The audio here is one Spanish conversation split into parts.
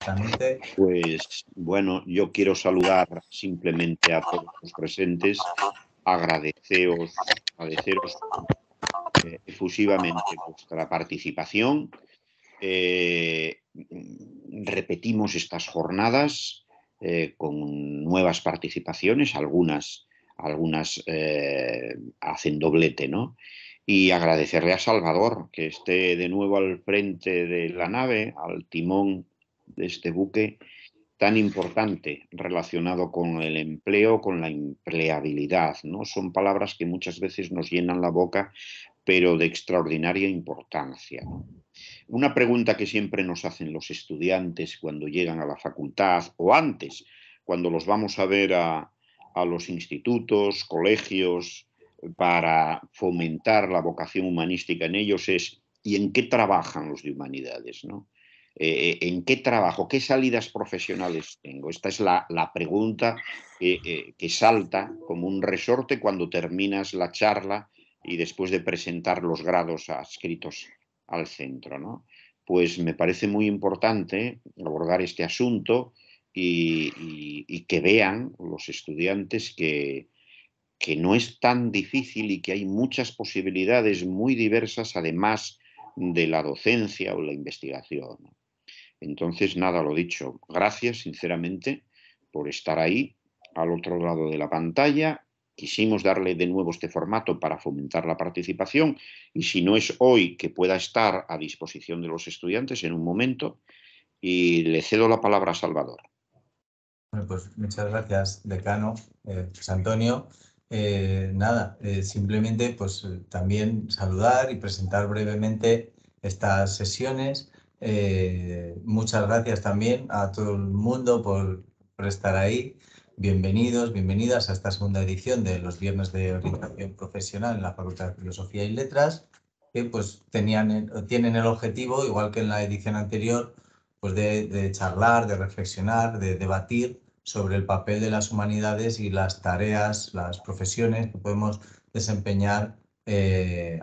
directamente. Pues bueno, yo quiero saludar simplemente a todos los presentes, agradeceros efusivamente vuestra participación. Repetimos estas jornadas con nuevas participaciones, algunas hacen doblete, ¿no? Y agradecerle a Salvador que esté de nuevo al frente de la nave, al timón de este buque tan importante relacionado con el empleo, con la empleabilidad, ¿no? Son palabras que muchas veces nos llenan la boca, pero de extraordinaria importancia, ¿no? Una pregunta que siempre nos hacen los estudiantes cuando llegan a la facultad o antes, cuando los vamos a ver a los institutos, colegios, para fomentar la vocación humanística en ellos es ¿y en qué trabajan los de humanidades, ¿no? ¿En qué trabajo? ¿Qué salidas profesionales tengo? Esta es la pregunta que salta como un resorte cuando terminas la charla y después de presentar los grados adscritos al centro, ¿no? Pues me parece muy importante abordar este asunto y que vean los estudiantes que no es tan difícil y que hay muchas posibilidades muy diversas además de la docencia o la investigación. Entonces, nada, lo dicho, gracias sinceramente por estar ahí al otro lado de la pantalla. Quisimos darle de nuevo este formato para fomentar la participación y si no es hoy, que pueda estar a disposición de los estudiantes en un momento. Y le cedo la palabra a Salvador. Bueno, pues muchas gracias, decano, José Antonio. Nada, simplemente pues también saludar y presentar brevemente estas sesiones. Muchas gracias también a todo el mundo por estar ahí. Bienvenidos, bienvenidas a esta segunda edición de los Viernes de Orientación Profesional en la Facultad de Filosofía y Letras, que pues tienen el objetivo, igual que en la edición anterior, pues de charlar, de reflexionar, de debatir sobre el papel de las humanidades y las tareas, las profesiones que podemos desempeñar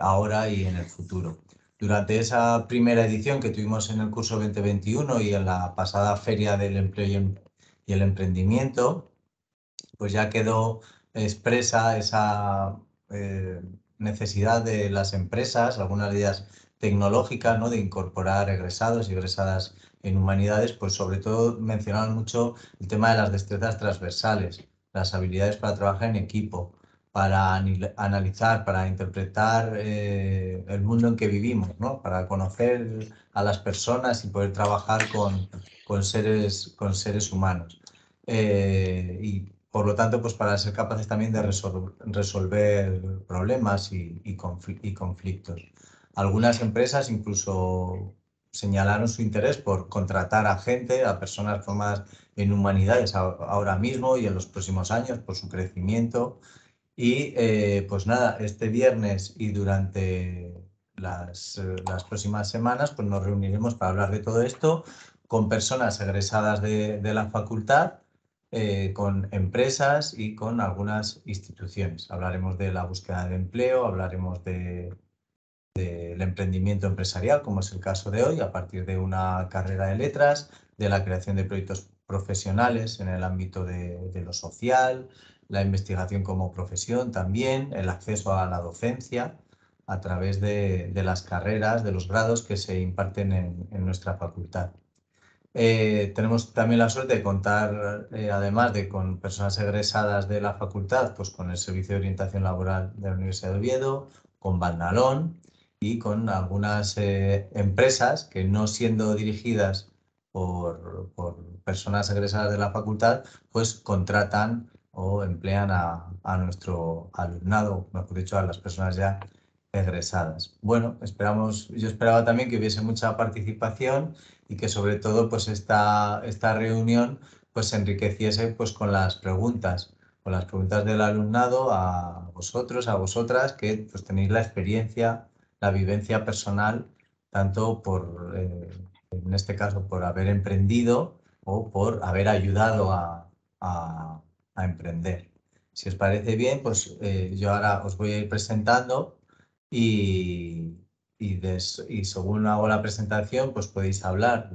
ahora y en el futuro. Durante esa primera edición que tuvimos en el curso 2021 y en la pasada Feria del Empleo y el Emprendimiento, pues ya quedó expresa esa necesidad de las empresas, algunas de ellas tecnológicas, ¿no?, de incorporar egresados y egresadas en humanidades, pues sobre todo mencionaban mucho el tema de las destrezas transversales, las habilidades para trabajar en equipo, para analizar, para interpretar el mundo en que vivimos, ¿no?, para conocer a las personas y poder trabajar con seres humanos. Y por lo tanto, pues para ser capaces también de resolver problemas y conflictos. Algunas empresas incluso señalaron su interés por contratar a gente, a personas formadas en humanidades ahora mismo y en los próximos años por su crecimiento. Y pues nada, este viernes y durante las próximas semanas pues nos reuniremos para hablar de todo esto con personas egresadas de la facultad, con empresas y con algunas instituciones. Hablaremos de la búsqueda de empleo, hablaremos del emprendimiento empresarial, como es el caso de hoy, a partir de una carrera de letras, de la creación de proyectos profesionales en el ámbito de lo social, la investigación como profesión también, el acceso a la docencia a través de las carreras, de los grados que se imparten en nuestra facultad. Tenemos también la suerte de contar, además de con personas egresadas de la facultad, pues con el Servicio de Orientación Laboral de la Universidad de Oviedo, con Bandalón y con algunas empresas que, no siendo dirigidas por personas egresadas de la facultad, pues contratan o emplean a nuestro alumnado, mejor dicho, a las personas ya egresadas. Bueno, yo esperaba también que hubiese mucha participación y que sobre todo pues esta reunión pues se enriqueciese pues con las preguntas del alumnado a vosotros, a vosotras, que pues tenéis la experiencia, la vivencia personal, tanto en este caso por haber emprendido o por haber ayudado a emprender. Si os parece bien, pues yo ahora os voy a ir presentando y y según hago la presentación, pues podéis hablar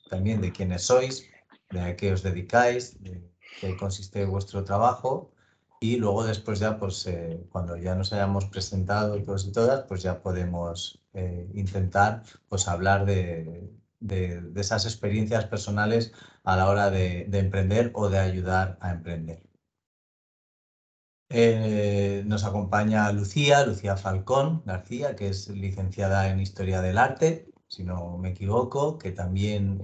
también de quiénes sois, de a qué os dedicáis, de qué consiste vuestro trabajo. Y luego después ya, pues cuando ya nos hayamos presentado todos y todas, pues ya podemos intentar pues hablar de esas experiencias personales a la hora de emprender o de ayudar a emprender. Nos acompaña Lucía Falcón García, que es licenciada en Historia del Arte, si no me equivoco, que también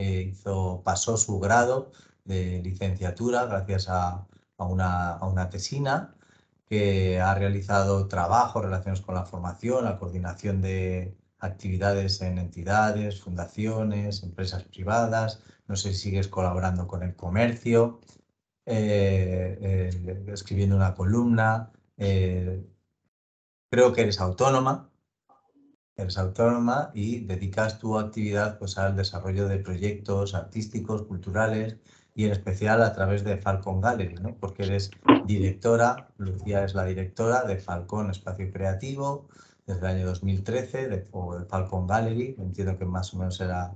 pasó su grado de licenciatura gracias a una tesina, que ha realizado trabajos relacionados con la formación, la coordinación de actividades en entidades, fundaciones, empresas privadas. No sé si sigues colaborando con el comercio. Escribiendo una columna. Creo que eres autónoma y dedicas tu actividad pues, al desarrollo de proyectos artísticos, culturales y en especial a través de Falcon Gallery, ¿no? Porque eres directora, Lucía es la directora de Falcon Espacio Creativo desde el año 2013, o de Falcon Gallery, entiendo que más o menos era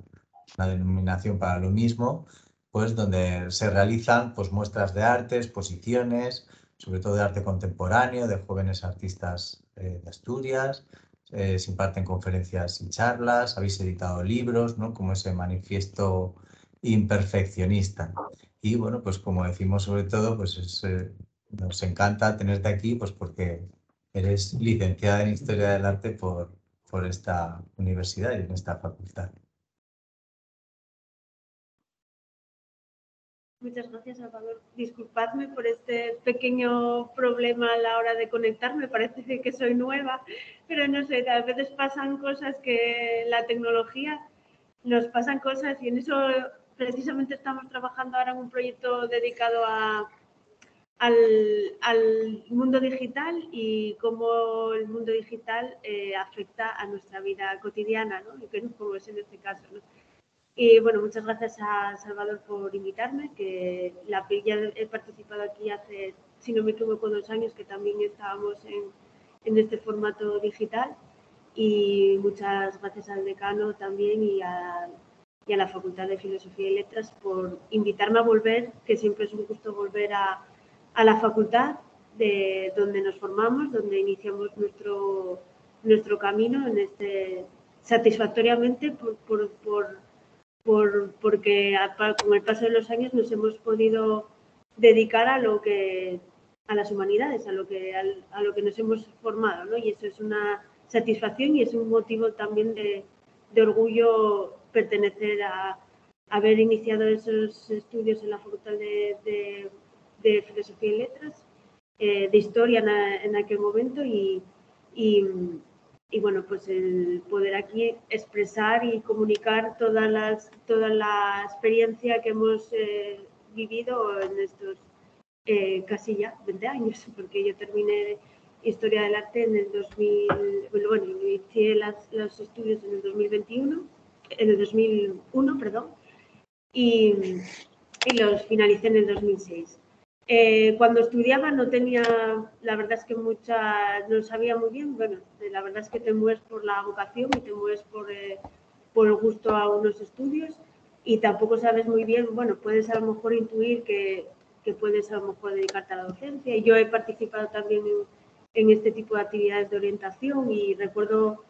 una denominación para lo mismo, pues donde se realizan pues, muestras de arte, exposiciones, sobre todo de arte contemporáneo, de jóvenes artistas de Asturias. Se imparten conferencias y charlas, habéis editado libros, ¿no? Como ese manifiesto imperfeccionista. Y bueno, pues como decimos sobre todo, pues nos encanta tenerte aquí, pues porque eres licenciada en Historia del Arte por esta universidad y en esta facultad. Muchas gracias, Salvador. Disculpadme por este pequeño problema a la hora de conectarme. Parece que soy nueva, pero no sé, a veces pasan cosas que la tecnología nos pasan cosas y en eso precisamente estamos trabajando ahora en un proyecto dedicado al mundo digital y cómo el mundo digital afecta a nuestra vida cotidiana, ¿no? Y que como es en este caso, ¿no? Y bueno, muchas gracias a Salvador por invitarme, que ya he participado aquí hace, si no me equivoco, 2 años, que también estábamos en este formato digital. Y muchas gracias al decano también y a la Facultad de Filosofía y Letras por invitarme a volver, que siempre es un gusto volver a la facultad de donde nos formamos, donde iniciamos nuestro camino satisfactoriamente porque con el paso de los años nos hemos podido dedicar a las humanidades, a lo que nos hemos formado, ¿no? Y eso es una satisfacción y es un motivo también de orgullo pertenecer a haber iniciado esos estudios en la Facultad de Filosofía y Letras, de Historia en aquel momento y bueno, pues el poder aquí expresar y comunicar toda la experiencia que hemos vivido en estos casi ya 20 años, porque yo terminé Historia del Arte en el 2000, bueno, inicié los estudios en el 2001, perdón, y los finalicé en el 2006. Cuando estudiaba no tenía, la verdad es que no sabía muy bien, bueno, la verdad es que te mueves por la vocación y te mueves por el gusto a unos estudios y tampoco sabes muy bien, bueno, puedes a lo mejor intuir que puedes a lo mejor dedicarte a la docencia. Y yo he participado también en este tipo de actividades de orientación y recuerdo,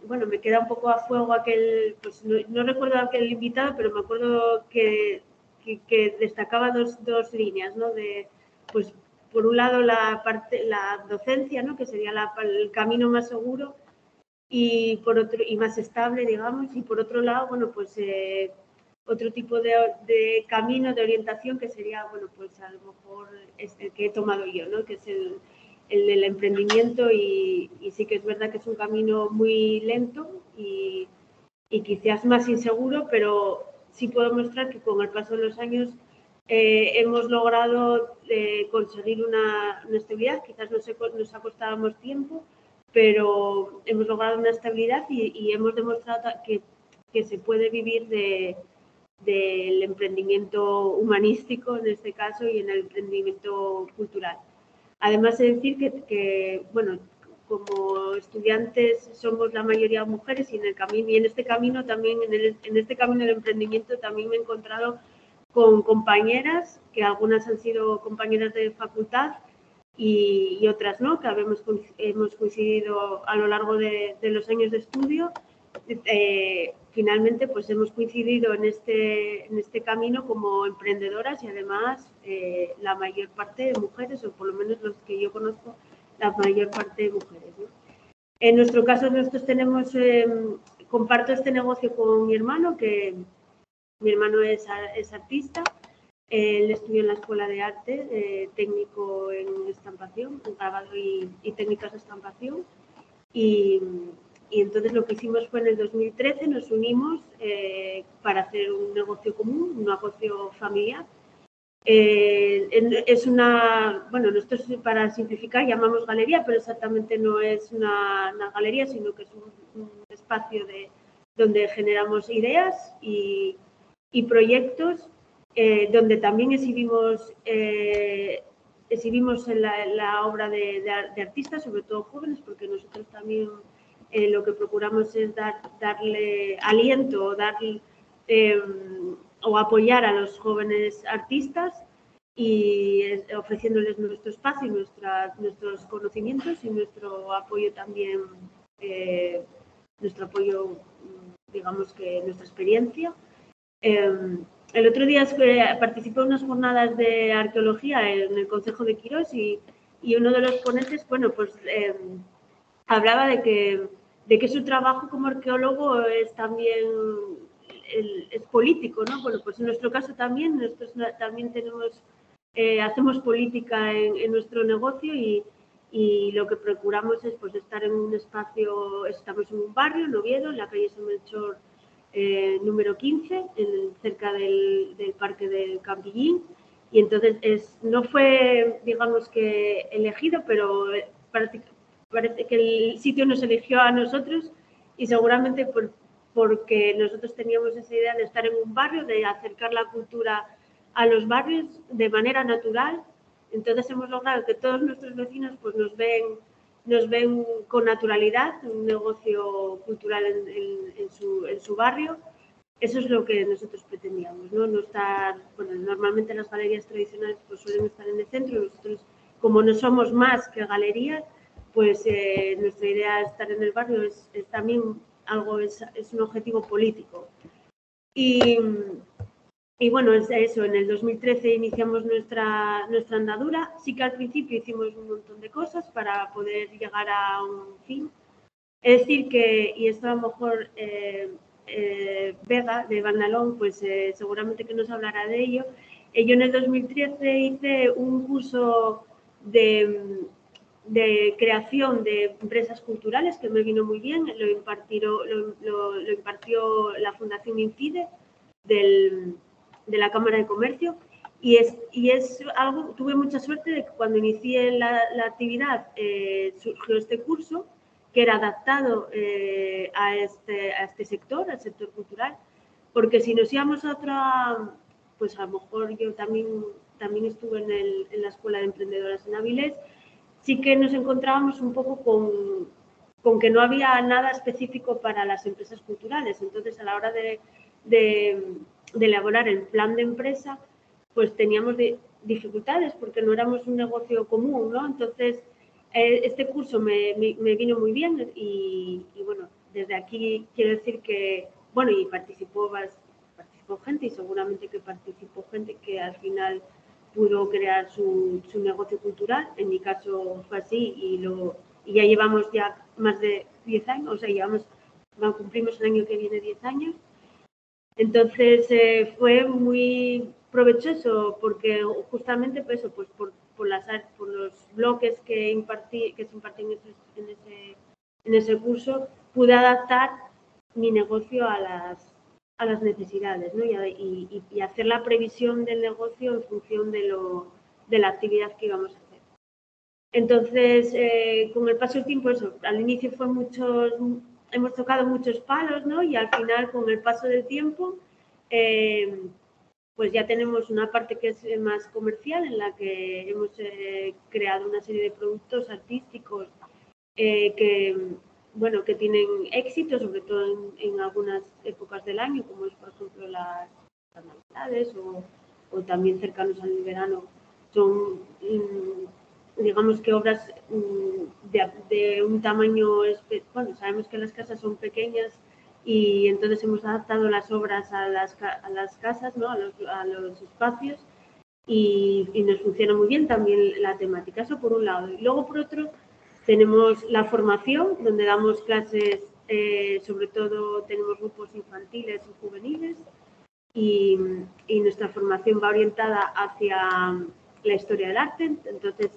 bueno, me queda un poco a fuego aquel, pues no recuerdo aquel invitado, pero me acuerdo que destacaba dos líneas, ¿no? Pues por un lado la docencia, ¿no? Que sería el camino más seguro y por otro y más estable, digamos, y por otro lado, bueno, pues otro tipo de camino de orientación que sería, bueno, pues a lo mejor el que he tomado yo, ¿no? Que es el del emprendimiento y sí que es verdad que es un camino muy lento y quizás más inseguro, pero sí puedo mostrar que con el paso de los años hemos logrado conseguir una estabilidad. Quizás nos ha costado más tiempo, pero hemos logrado una estabilidad y hemos demostrado que se puede vivir del emprendimiento humanístico en este caso y en el emprendimiento cultural. Además de decir que bueno, como estudiantes somos la mayoría mujeres y en este camino también, en este camino del emprendimiento también me he encontrado con compañeras, que algunas han sido compañeras de facultad y otras no, que hemos coincidido a lo largo de los años de estudio. Finalmente pues hemos coincidido en este camino como emprendedoras y además la mayor parte de mujeres, o por lo menos los que yo conozco, la mayor parte de mujeres, ¿no? En nuestro caso nosotros comparto este negocio con mi hermano, que mi hermano es artista. Él estudió en la Escuela de Arte, técnico en estampación, en grabado y técnicas de estampación. Y entonces lo que hicimos fue en el 2013 nos unimos para hacer un negocio común, un negocio familiar. Es nosotros para simplificar llamamos galería, pero exactamente no es una galería, sino que es un espacio donde generamos ideas y proyectos, donde también exhibimos la obra de artistas, sobre todo jóvenes, porque nosotros también lo que procuramos es darle aliento o apoyar a los jóvenes artistas y ofreciéndoles nuestro espacio, nuestros conocimientos y nuestro apoyo también, digamos que nuestra experiencia. El otro día participé en unas jornadas de arqueología en el Concejo de Quirós y uno de los ponentes, hablaba de que su trabajo como arqueólogo es también es político, ¿no? Bueno, pues en nuestro caso también, nosotros también hacemos política en nuestro negocio y lo que procuramos es pues estar en un espacio, estamos en un barrio, en Oviedo, en la calle San Melchor, número 15, cerca del Parque del Campillín, y entonces no fue, digamos que elegido, pero parece que el sitio nos eligió a nosotros y seguramente porque nosotros teníamos esa idea de estar en un barrio, de acercar la cultura a los barrios de manera natural. Entonces hemos logrado que todos nuestros vecinos pues nos ven con naturalidad, un negocio cultural en su barrio. Eso es lo que nosotros pretendíamos, ¿no? No estar, normalmente las galerías tradicionales pues suelen estar en el centro. Nosotros, como no somos más que galerías, pues nuestra idea de estar en el barrio es también es un objetivo político. Y bueno, es eso, en el 2013 iniciamos nuestra andadura. Sí que al principio hicimos un montón de cosas para poder llegar a un fin. Es decir que, y esto a lo mejor Vega de Bandalón, pues seguramente que nos hablará de ello. Yo en el 2013 hice un curso de creación de empresas culturales que me vino muy bien. Lo impartió la Fundación Incide de la Cámara de Comercio y es algo, tuve mucha suerte de que cuando inicié la actividad surgió este curso que era adaptado a este sector, al sector cultural, porque si nos íbamos a otra, pues a lo mejor yo también estuve en la Escuela de Emprendedoras en Avilés, sí que nos encontrábamos un poco con que no había nada específico para las empresas culturales. Entonces, a la hora de elaborar el plan de empresa, pues teníamos dificultades porque no éramos un negocio común, ¿no? Entonces, este curso me vino muy bien y bueno, desde aquí quiero decir que, bueno, y participó gente y seguramente que participó gente que al final pudo crear su negocio cultural. En mi caso fue así y ya llevamos ya más de 10 años, o sea, cumplimos el año que viene 10 años. Entonces fue muy provechoso porque justamente pues, por los bloques que se impartían en ese curso, pude adaptar mi negocio a las necesidades, ¿no? y hacer la previsión del negocio en función de la actividad que íbamos a hacer. Entonces, con el paso del tiempo, eso, al inicio hemos tocado muchos palos, ¿no? Y al final, con el paso del tiempo, pues ya tenemos una parte que es más comercial, en la que hemos creado una serie de productos artísticos bueno, que tienen éxito, sobre todo en algunas épocas del año, como es, por ejemplo, las Navidades o también cercanos al verano. Son, digamos que obras de un tamaño, bueno, sabemos que las casas son pequeñas y entonces hemos adaptado las obras a las casas, ¿no? a los espacios y nos funciona muy bien también la temática, eso por un lado. Y luego por otro tenemos la formación, donde damos clases, sobre todo tenemos grupos infantiles y juveniles y nuestra formación va orientada hacia la historia del arte, entonces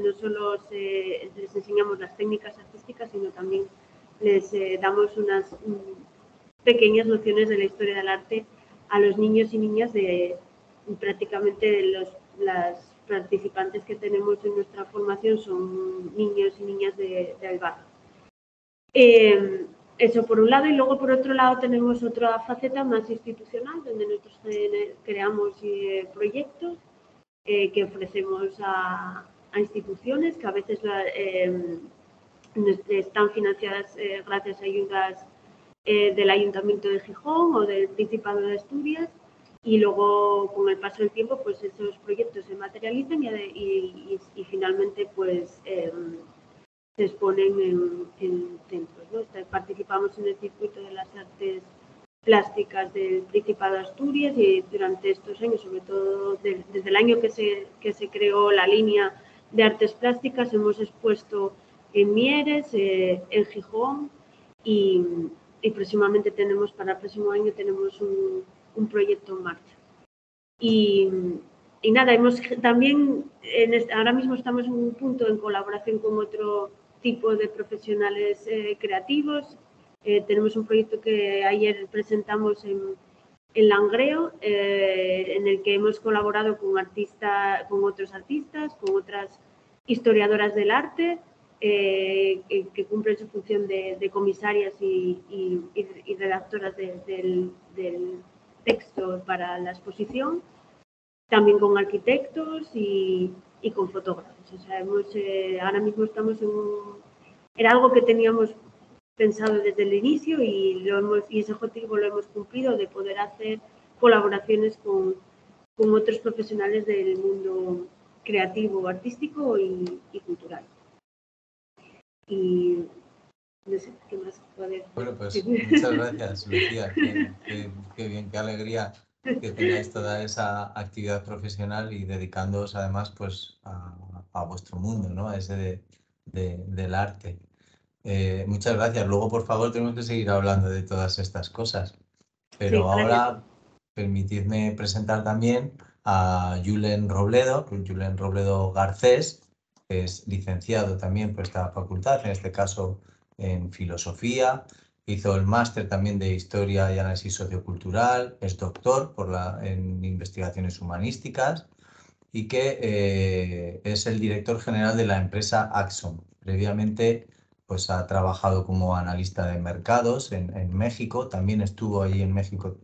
no solo les enseñamos las técnicas artísticas, sino también les damos unas pequeñas nociones de la historia del arte a los niños y niñas de prácticamente las participantes que tenemos en nuestra formación son niños y niñas del barrio. Eso por un lado, y luego por otro lado tenemos otra faceta más institucional, donde nosotros creamos proyectos que ofrecemos a instituciones que a veces están financiadas gracias a ayudas del Ayuntamiento de Gijón o del Principado de Asturias, y luego con el paso del tiempo pues esos proyectos se materializan y finalmente pues se exponen en centros, ¿no? Participamos en el circuito de las artes plásticas del Principado de Asturias y durante estos años, sobre todo desde el año que se creó la línea de artes plásticas, hemos expuesto en Mieres, en Gijón y próximamente para el próximo año tenemos un proyecto en marcha. Y nada, también ahora mismo estamos en un punto en colaboración con otro tipo de profesionales creativos. Tenemos un proyecto que ayer presentamos en Langreo, en el que hemos colaborado con otros artistas, con otras historiadoras del arte, que cumplen su función de comisarias y redactoras del texto para la exposición, también con arquitectos y con fotógrafos. O sea, ahora mismo estamos era algo que teníamos pensado desde el inicio y ese objetivo lo hemos cumplido, de poder hacer colaboraciones con otros profesionales del mundo creativo, artístico y cultural. Y no sé qué más poder. Bueno, pues muchas gracias, Lucía. Qué bien, qué alegría que tengáis toda esa actividad profesional y dedicándoos además pues a vuestro mundo, ¿no? A ese del arte. Muchas gracias. Luego, por favor, tenemos que seguir hablando de todas estas cosas. Pero Sí, ahora permitidme presentar también a Julen Robledo Garcés, que es licenciado también por esta facultad, en este caso en filosofía. Hizo el máster también de Historia y Análisis Sociocultural, es doctor en investigaciones humanísticas y que es el director general de la empresa Axon. Previamente pues ha trabajado como analista de mercados en México, también estuvo ahí en México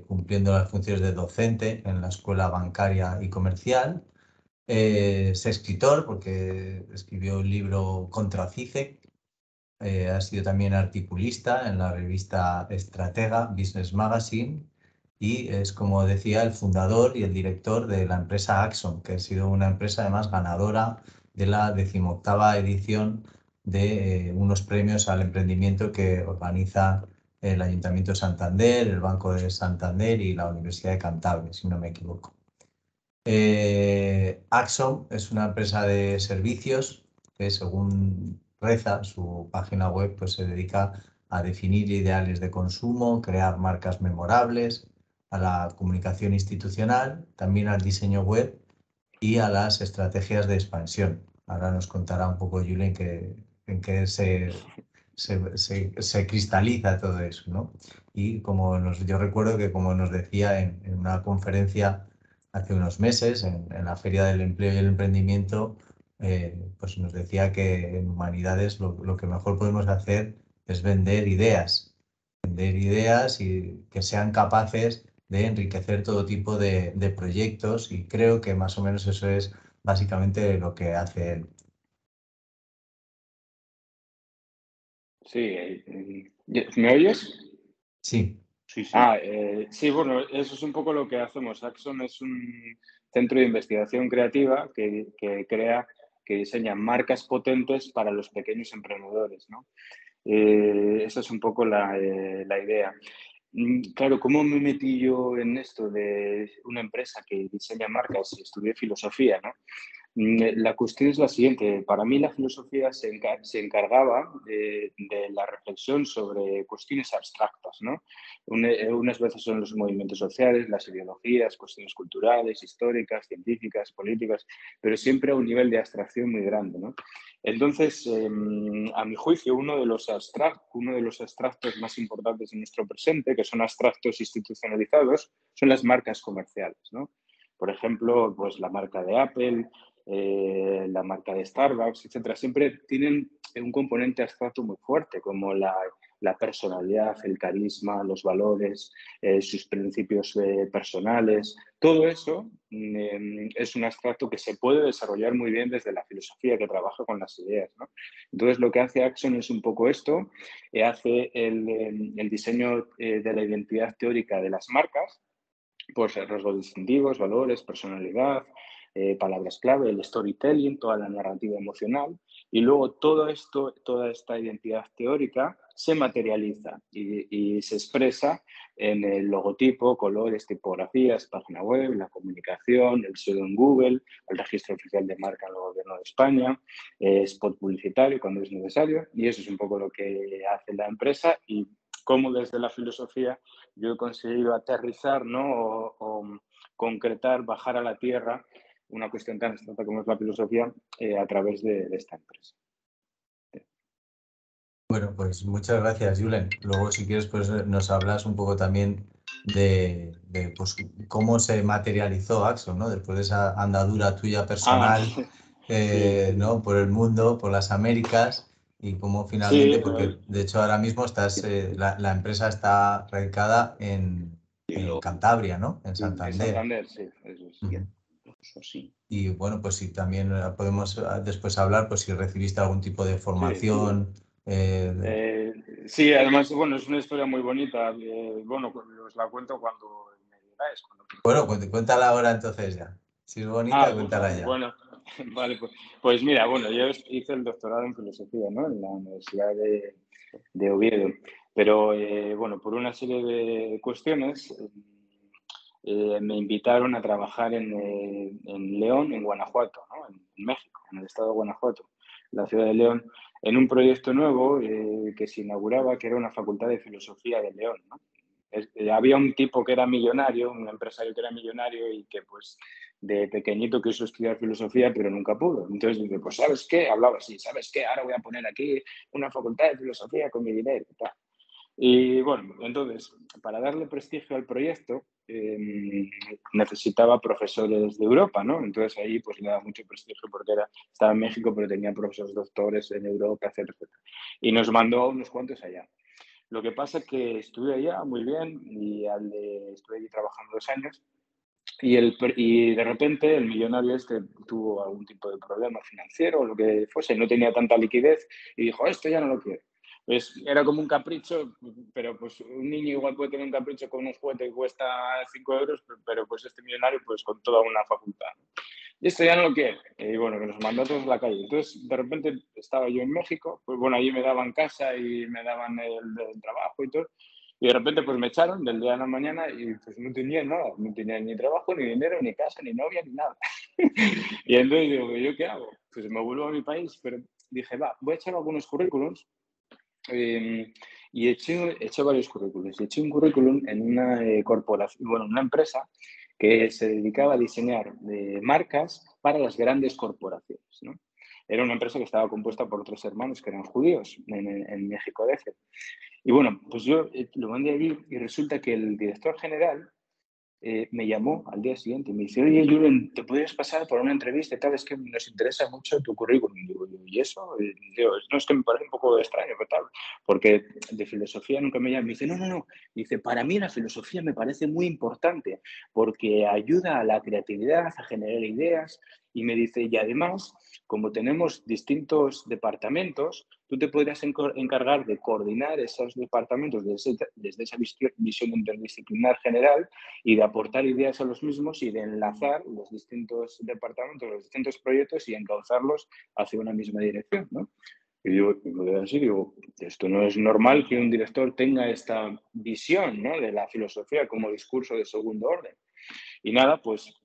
cumpliendo las funciones de docente en la escuela bancaria y comercial. Es escritor porque escribió el libro Contra CIGEC. Ha sido también articulista en la revista Estratega Business Magazine y es, como decía, el fundador y el director de la empresa Axon, que ha sido una empresa además ganadora de la 18ª edición de unos premios al emprendimiento que organiza el Ayuntamiento de Santander, el Banco de Santander y la Universidad de Cantabria, si no me equivoco. Axon es una empresa de servicios que, según reza su página web, pues se dedica a definir ideales de consumo, crear marcas memorables, a la comunicación institucional, también al diseño web y a las estrategias de expansión. Ahora nos contará un poco Julen en qué se cristaliza todo eso, ¿no? Y yo recuerdo que, como nos decía en una conferencia hace unos meses, en la Feria del Empleo y el Emprendimiento, pues nos decía que en Humanidades lo que mejor podemos hacer es vender ideas y que sean capaces de enriquecer todo tipo de proyectos, y creo que más o menos eso es básicamente lo que hace él. ¿Me oyes? Sí. Sí, sí. Sí, bueno, eso es un poco lo que hacemos. Axon es un centro de investigación creativa que diseña marcas potentes para los pequeños emprendedores, ¿no? Esa es un poco la idea. Claro, ¿cómo me metí yo en esto de una empresa que diseña marcas y estudié filosofía, ¿no? La cuestión es la siguiente. Para mí la filosofía se encargaba de la reflexión sobre cuestiones abstractas, ¿no? Unas veces son los movimientos sociales, las ideologías, cuestiones culturales, históricas, científicas, políticas, pero siempre a un nivel de abstracción muy grande, ¿no? Entonces, a mi juicio, uno de los abstractos más importantes en nuestro presente, que son abstractos institucionalizados, son las marcas comerciales, ¿no? Por ejemplo, pues la marca de Apple, la marca de Starbucks, etcétera, siempre tienen un componente abstracto muy fuerte, como la personalidad, el carisma, los valores, sus principios personales. Todo eso es un abstracto que se puede desarrollar muy bien desde la filosofía, que trabaja con las ideas, ¿no? Entonces, lo que hace Axon es un poco esto, hace el diseño de la identidad teórica de las marcas, pues rasgos distintivos, valores, personalidad, palabras clave, el storytelling, toda la narrativa emocional, y luego todo esto, toda esta identidad teórica se materializa y se expresa en el logotipo, colores, tipografías, página web, la comunicación, el SEO en Google, el registro oficial de marca en el Gobierno de España, spot publicitario cuando es necesario, y eso es un poco lo que hace la empresa y cómo desde la filosofía yo he conseguido aterrizar, ¿no? o concretar, bajar a la tierra una cuestión tan abstracta como es la filosofía a través de esta empresa. Bueno, pues muchas gracias, Julen. Luego, si quieres, pues nos hablas un poco también de pues, cómo se materializó Axon, ¿no? Después de esa andadura tuya personal, Sí. ¿no? Por el mundo, por las Américas, y cómo finalmente, Sí, porque de hecho ahora mismo estás, la empresa está radicada en Cantabria, ¿no? En en Santander. Santander, sí, eso es. Ujú. Eso sí. Y bueno, pues si también podemos después hablar, pues si recibiste algún tipo de formación. Sí, además, bueno, es una historia muy bonita. Bueno, os la cuento cuando me digáis. Bueno, cuéntala ahora entonces ya. Si es bonita, cuéntala ya. Bueno, vale, pues mira, bueno, yo hice el doctorado en filosofía, ¿no? En la Universidad de Oviedo, pero bueno, por una serie de cuestiones me invitaron a trabajar en León, en Guanajuato, ¿no? En México, en el estado de Guanajuato, la ciudad de León, en un proyecto nuevo que se inauguraba, que era una facultad de filosofía de León, ¿no? Había un tipo que era millonario, un empresario que era millonario y que pues de pequeñito quiso estudiar filosofía pero nunca pudo. Entonces dije, pues ¿sabes qué? Hablaba así, ¿sabes qué? Ahora voy a poner aquí una facultad de filosofía con mi dinero y tal. Y bueno, entonces, para darle prestigio al proyecto, necesitaba profesores de Europa, ¿no? Entonces ahí pues le daba mucho prestigio porque estaba en México pero tenía profesores doctores en Europa, etcétera, etcétera. Y nos mandó unos cuantos allá. Lo que pasa es que estuve allá muy bien y estuve allí trabajando 2 años y de repente el millonario este tuvo algún tipo de problema financiero o lo que fuese, no tenía tanta liquidez y dijo, esto ya no lo quiero. Pues era como un capricho, pero pues un niño igual puede tener un capricho con un juguete que cuesta 5 euros, pero pues este millonario pues con toda una facultad. Y esto ya no lo quiere. Y bueno, que nos mandó a todos a la calle. Entonces, de repente estaba yo en México, pues bueno, allí me daban casa y me daban el trabajo y todo. Y de repente pues me echaron del día a la mañana y pues no tenía nada, no tenía ni trabajo, ni dinero, ni casa, ni novia, ni nada. Y entonces digo, ¿yo qué hago? Pues me vuelvo a mi país, pero dije, va, voy a echar algunos currículums. Y eché varios currículums. Eché un currículum en una corporación, bueno, una empresa que se dedicaba a diseñar marcas para las grandes corporaciones, ¿no? Era una empresa que estaba compuesta por 3 hermanos que eran judíos en México DF. Y bueno, pues yo lo mandé allí y resulta que el director general me llamó al día siguiente y me dice, oye, Julen, ¿te podrías pasar por una entrevista y tal? Es que nos interesa mucho tu currículum. Y digo, ¿y eso? Y digo, no, es que me parece un poco extraño, ¿qué tal? Porque de filosofía nunca me llama. Me dice, no. Dice, para mí la filosofía me parece muy importante porque ayuda a la creatividad, a generar ideas Y me dice, y además, como tenemos distintos departamentos, tú te podrías encargar de coordinar esos departamentos desde esa visión interdisciplinar general y de aportar ideas a los mismos y de enlazar los distintos departamentos, los distintos proyectos y encauzarlos hacia una misma dirección, ¿no? Y yo me quedé así, digo, esto no es normal que un director tenga esta visión, ¿no?, de la filosofía como discurso de segundo orden. Y nada, pues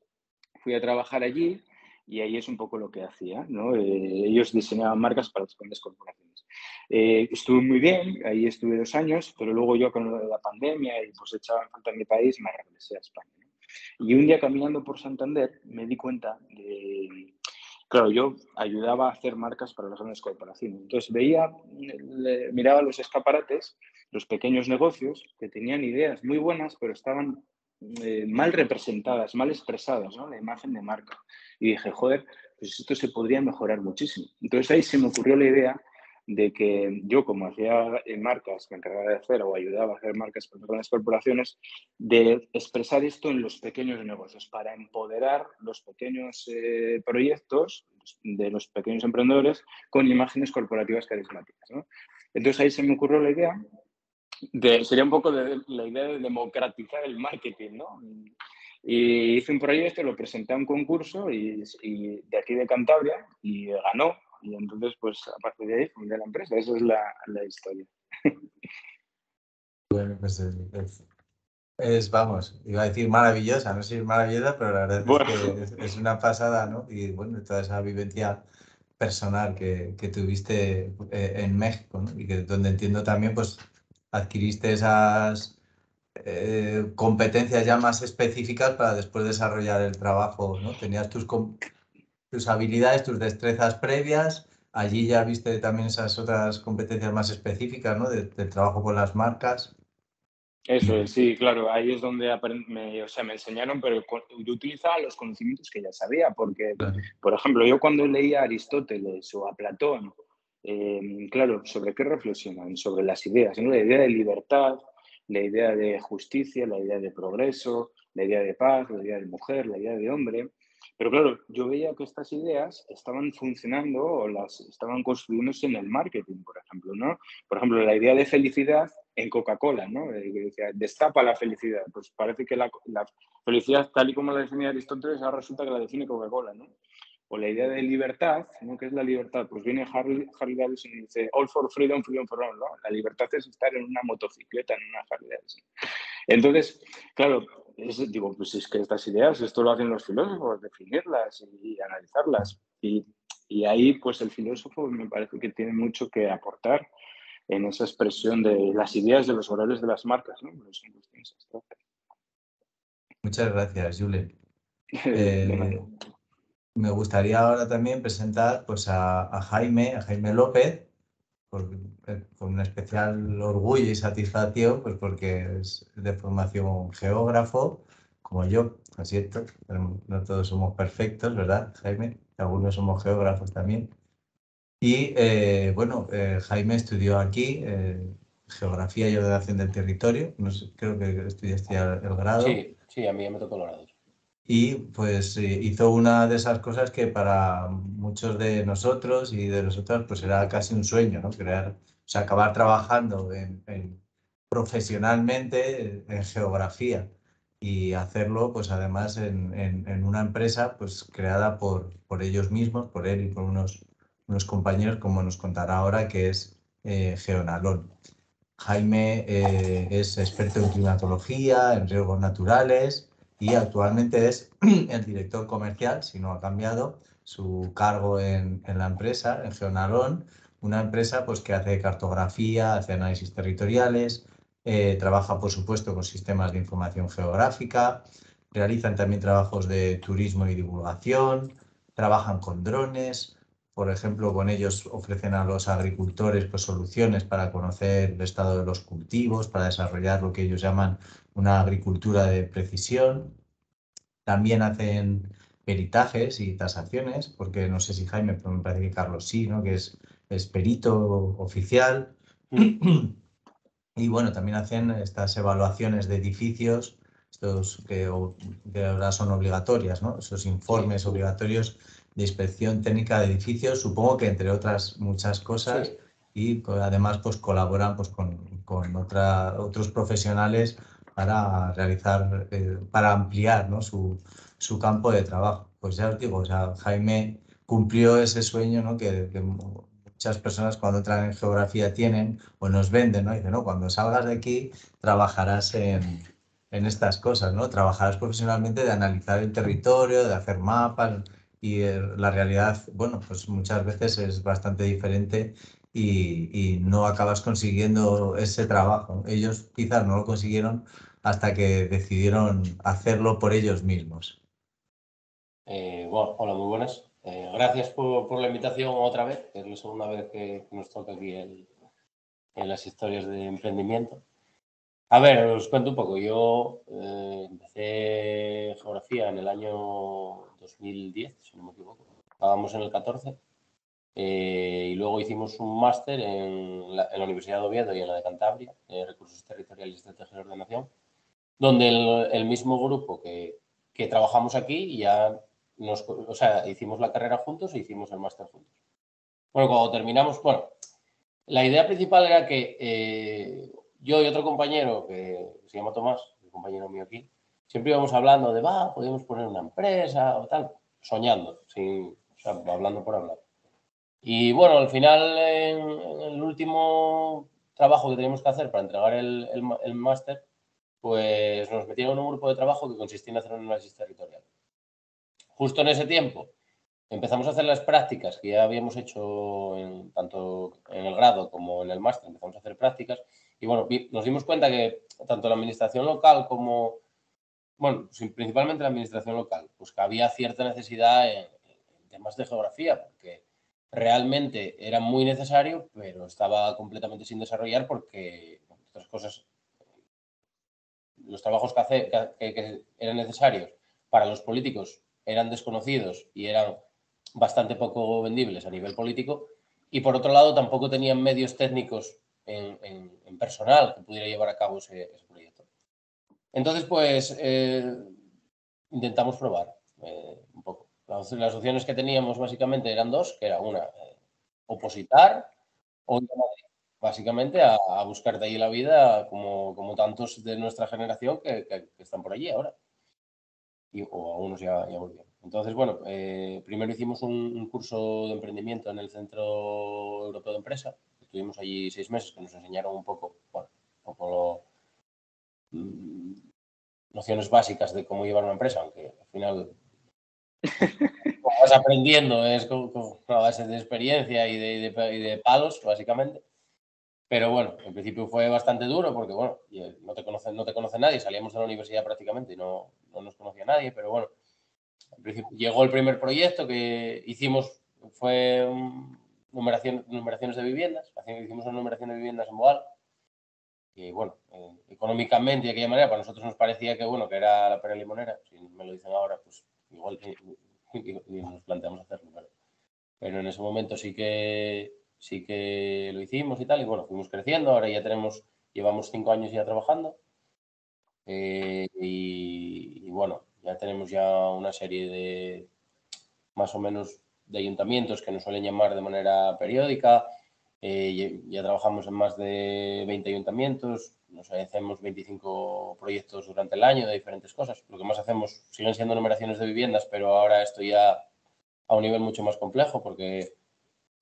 fui a trabajar allí y ahí es un poco lo que hacía, ¿no? Ellos diseñaban marcas para las grandes corporaciones. Estuve muy bien, ahí estuve 2 años, pero luego yo con lo de la pandemia y pues echaba en falta mi país, me regresé a España, ¿no? Y un día caminando por Santander me di cuenta de... Claro, yo ayudaba a hacer marcas para las grandes corporaciones. Entonces miraba los escaparates, los pequeños negocios que tenían ideas muy buenas, pero estaban mal representadas, mal expresadas, ¿no?, la imagen de marca. Y dije, joder, pues esto se podría mejorar muchísimo. Entonces ahí se me ocurrió la idea de que yo, como hacía marcas, me encargaba de hacer o ayudaba a hacer marcas para grandes corporaciones, de expresar esto en los pequeños negocios, para empoderar los pequeños proyectos de los pequeños emprendedores con imágenes corporativas carismáticas, ¿no? Entonces ahí se me ocurrió la idea sería un poco la idea de democratizar el marketing, ¿no? Y hice un proyecto, lo presenté a un concurso y de aquí de Cantabria y ganó. Y entonces, pues, a partir de ahí fundé la empresa. Esa es la historia. Bueno, pues vamos, iba a decir maravillosa, no sé si es maravillosa, pero la verdad Bueno. es que es una pasada, ¿no? Y bueno, toda esa vivencia personal que tuviste en México, ¿no? Y que donde entiendo también, pues, adquiriste esas competencias ya más específicas para después desarrollar el trabajo, ¿no? Tenías tus habilidades, tus destrezas previas, allí ya viste también esas otras competencias más específicas, ¿no? Del trabajo con las marcas. Eso es, sí, claro, ahí es donde me enseñaron, pero yo utilizaba los conocimientos que ya sabía, porque, Claro. por ejemplo, yo cuando leía a Aristóteles o a Platón, claro, ¿sobre qué reflexionan? Sobre las ideas, ¿no? La idea de libertad, la idea de justicia, la idea de progreso, la idea de paz, la idea de mujer, la idea de hombre. Pero claro, yo veía que estas ideas estaban funcionando o las estaban construyéndose en el marketing, por ejemplo, ¿no? Por ejemplo, la idea de felicidad en Coca-Cola, ¿no? Que decía, destapa la felicidad. Pues parece que la felicidad, tal y como la definía Aristóteles, ahora resulta que la define Coca-Cola, ¿no? O la idea de libertad, ¿no? ¿Qué es la libertad? Pues viene Harley Davidson y dice, all for freedom, freedom for all, ¿no? La libertad es estar en una motocicleta, en una Harley Davidson. Entonces, claro, digo, pues es que estas ideas, esto lo hacen los filósofos, definirlas y analizarlas. Y ahí, pues el filósofo me parece que tiene mucho que aportar en esa expresión de las ideas, de los valores de las marcas, ¿no? Muchas gracias, Julen. De nada. Me gustaría ahora también presentar, pues, a Jaime López, con un especial orgullo y satisfacción, pues porque es de formación geógrafo, como yo, lo siento, pero no todos somos perfectos, ¿verdad, Jaime? Algunos somos geógrafos también. Y bueno, Jaime estudió aquí Geografía y Ordenación del Territorio, no sé, creo que estudiaste ya el grado. Sí, a mí me tocó el grado. Y pues hizo una de esas cosas que para muchos de nosotros y de nosotras pues era casi un sueño, ¿no? O sea, acabar trabajando profesionalmente en geografía y hacerlo pues además en una empresa pues creada por ellos mismos, por él y por unos compañeros, como nos contará ahora, que es Geonalón. Jaime es experto en climatología, en riesgos naturales y actualmente es el director comercial, si no ha cambiado su cargo en la empresa, en Geonalón, una empresa pues, que hace cartografía, hace análisis territoriales, trabaja por supuesto con sistemas de información geográfica, realizan también trabajos de turismo y divulgación, trabajan con drones. Por ejemplo, con ellos ofrecen a los agricultores pues, soluciones para conocer el estado de los cultivos, para desarrollar lo que ellos llaman una agricultura de precisión. También hacen peritajes y tasaciones, porque no sé si Jaime, pero me parece que Carlos sí, ¿no? Que es perito oficial. Y bueno, también hacen estas evaluaciones de edificios estos que ahora son obligatorias, ¿no? Esos informes obligatorios de inspección técnica de edificios, supongo que entre otras muchas cosas, y además pues colaboran pues, con otros profesionales para realizar, para ampliar, ¿no? su campo de trabajo. Pues ya os digo, o sea, Jaime cumplió ese sueño, ¿no? que muchas personas cuando entran en geografía tienen o nos venden, ¿no? Dicen, no, cuando salgas de aquí trabajarás en estas cosas, ¿no? Trabajarás profesionalmente de analizar el territorio, de hacer mapas y la realidad, bueno, pues muchas veces es bastante diferente y no acabas consiguiendo ese trabajo. Ellos quizás no lo consiguieron hasta que decidieron hacerlo por ellos mismos. Bueno, hola, muy buenas. Gracias por la invitación otra vez, que es la segunda vez que nos toca aquí en las historias de emprendimiento. A ver, os cuento un poco. Yo empecé geografía en el año 2010, si no me equivoco. Acabamos en el 14. Y luego hicimos un máster en la Universidad de Oviedo y en la de Cantabria, Recursos Territoriales y Estrategia de Ordenación, donde el mismo grupo que trabajamos aquí ya o sea, hicimos la carrera juntos e hicimos el máster juntos. Bueno, cuando terminamos, bueno, la idea principal era que yo y otro compañero que se llama Tomás, un compañero mío aquí, siempre íbamos hablando de, podríamos poner una empresa o tal, soñando, o sea, hablando por hablar. Y bueno, al final, en el último trabajo que teníamos que hacer para entregar el máster, pues nos metieron en un grupo de trabajo que consistía en hacer un análisis territorial. Justo en ese tiempo empezamos a hacer las prácticas que ya habíamos hecho tanto en el grado como en el máster, empezamos a hacer prácticas y bueno, nos dimos cuenta que tanto la administración local como, bueno, principalmente la administración local, pues que había cierta necesidad en temas de geografía, porque realmente era muy necesario, pero estaba completamente sin desarrollar porque otras cosas, los trabajos que eran necesarios para los políticos eran desconocidos y eran bastante poco vendibles a nivel político, y por otro lado tampoco tenían medios técnicos en personal que pudiera llevar a cabo ese proyecto. Entonces, pues intentamos probar un poco. Las opciones que teníamos básicamente eran dos, que era una, opositar o ir a Madrid, básicamente a buscar de ahí la vida como tantos de nuestra generación que están por allí ahora. O algunos ya volvieron. Entonces, bueno, primero hicimos un curso de emprendimiento en el Centro Europeo de Empresa. Estuvimos allí 6 meses que nos enseñaron un poco, bueno, nociones básicas de cómo llevar una empresa, aunque al final como vas aprendiendo es con una base de experiencia y de palos, básicamente. Pero bueno, en principio fue bastante duro porque, bueno, no te conoce nadie. Salíamos de la universidad prácticamente y no nos conocía nadie, pero bueno, en principio llegó el primer proyecto que hicimos, fue numeraciones de viviendas. Hicimos una numeración de viviendas en Boal. Y bueno, económicamente y de aquella manera, para nosotros nos parecía que, bueno, que era la pera limonera. Si me lo dicen ahora, pues igual ni nos planteamos hacerlo. Pero en ese momento sí que lo hicimos y tal. Y bueno, fuimos creciendo. Ahora ya llevamos 5 años ya trabajando. Y bueno, ya tenemos ya una serie de, más o menos, de ayuntamientos que nos suelen llamar de manera periódica. Ya trabajamos en más de 20 ayuntamientos, nos hacemos 25 proyectos durante el año de diferentes cosas. Lo que más hacemos siguen siendo numeraciones de viviendas, pero ahora esto ya a un nivel mucho más complejo porque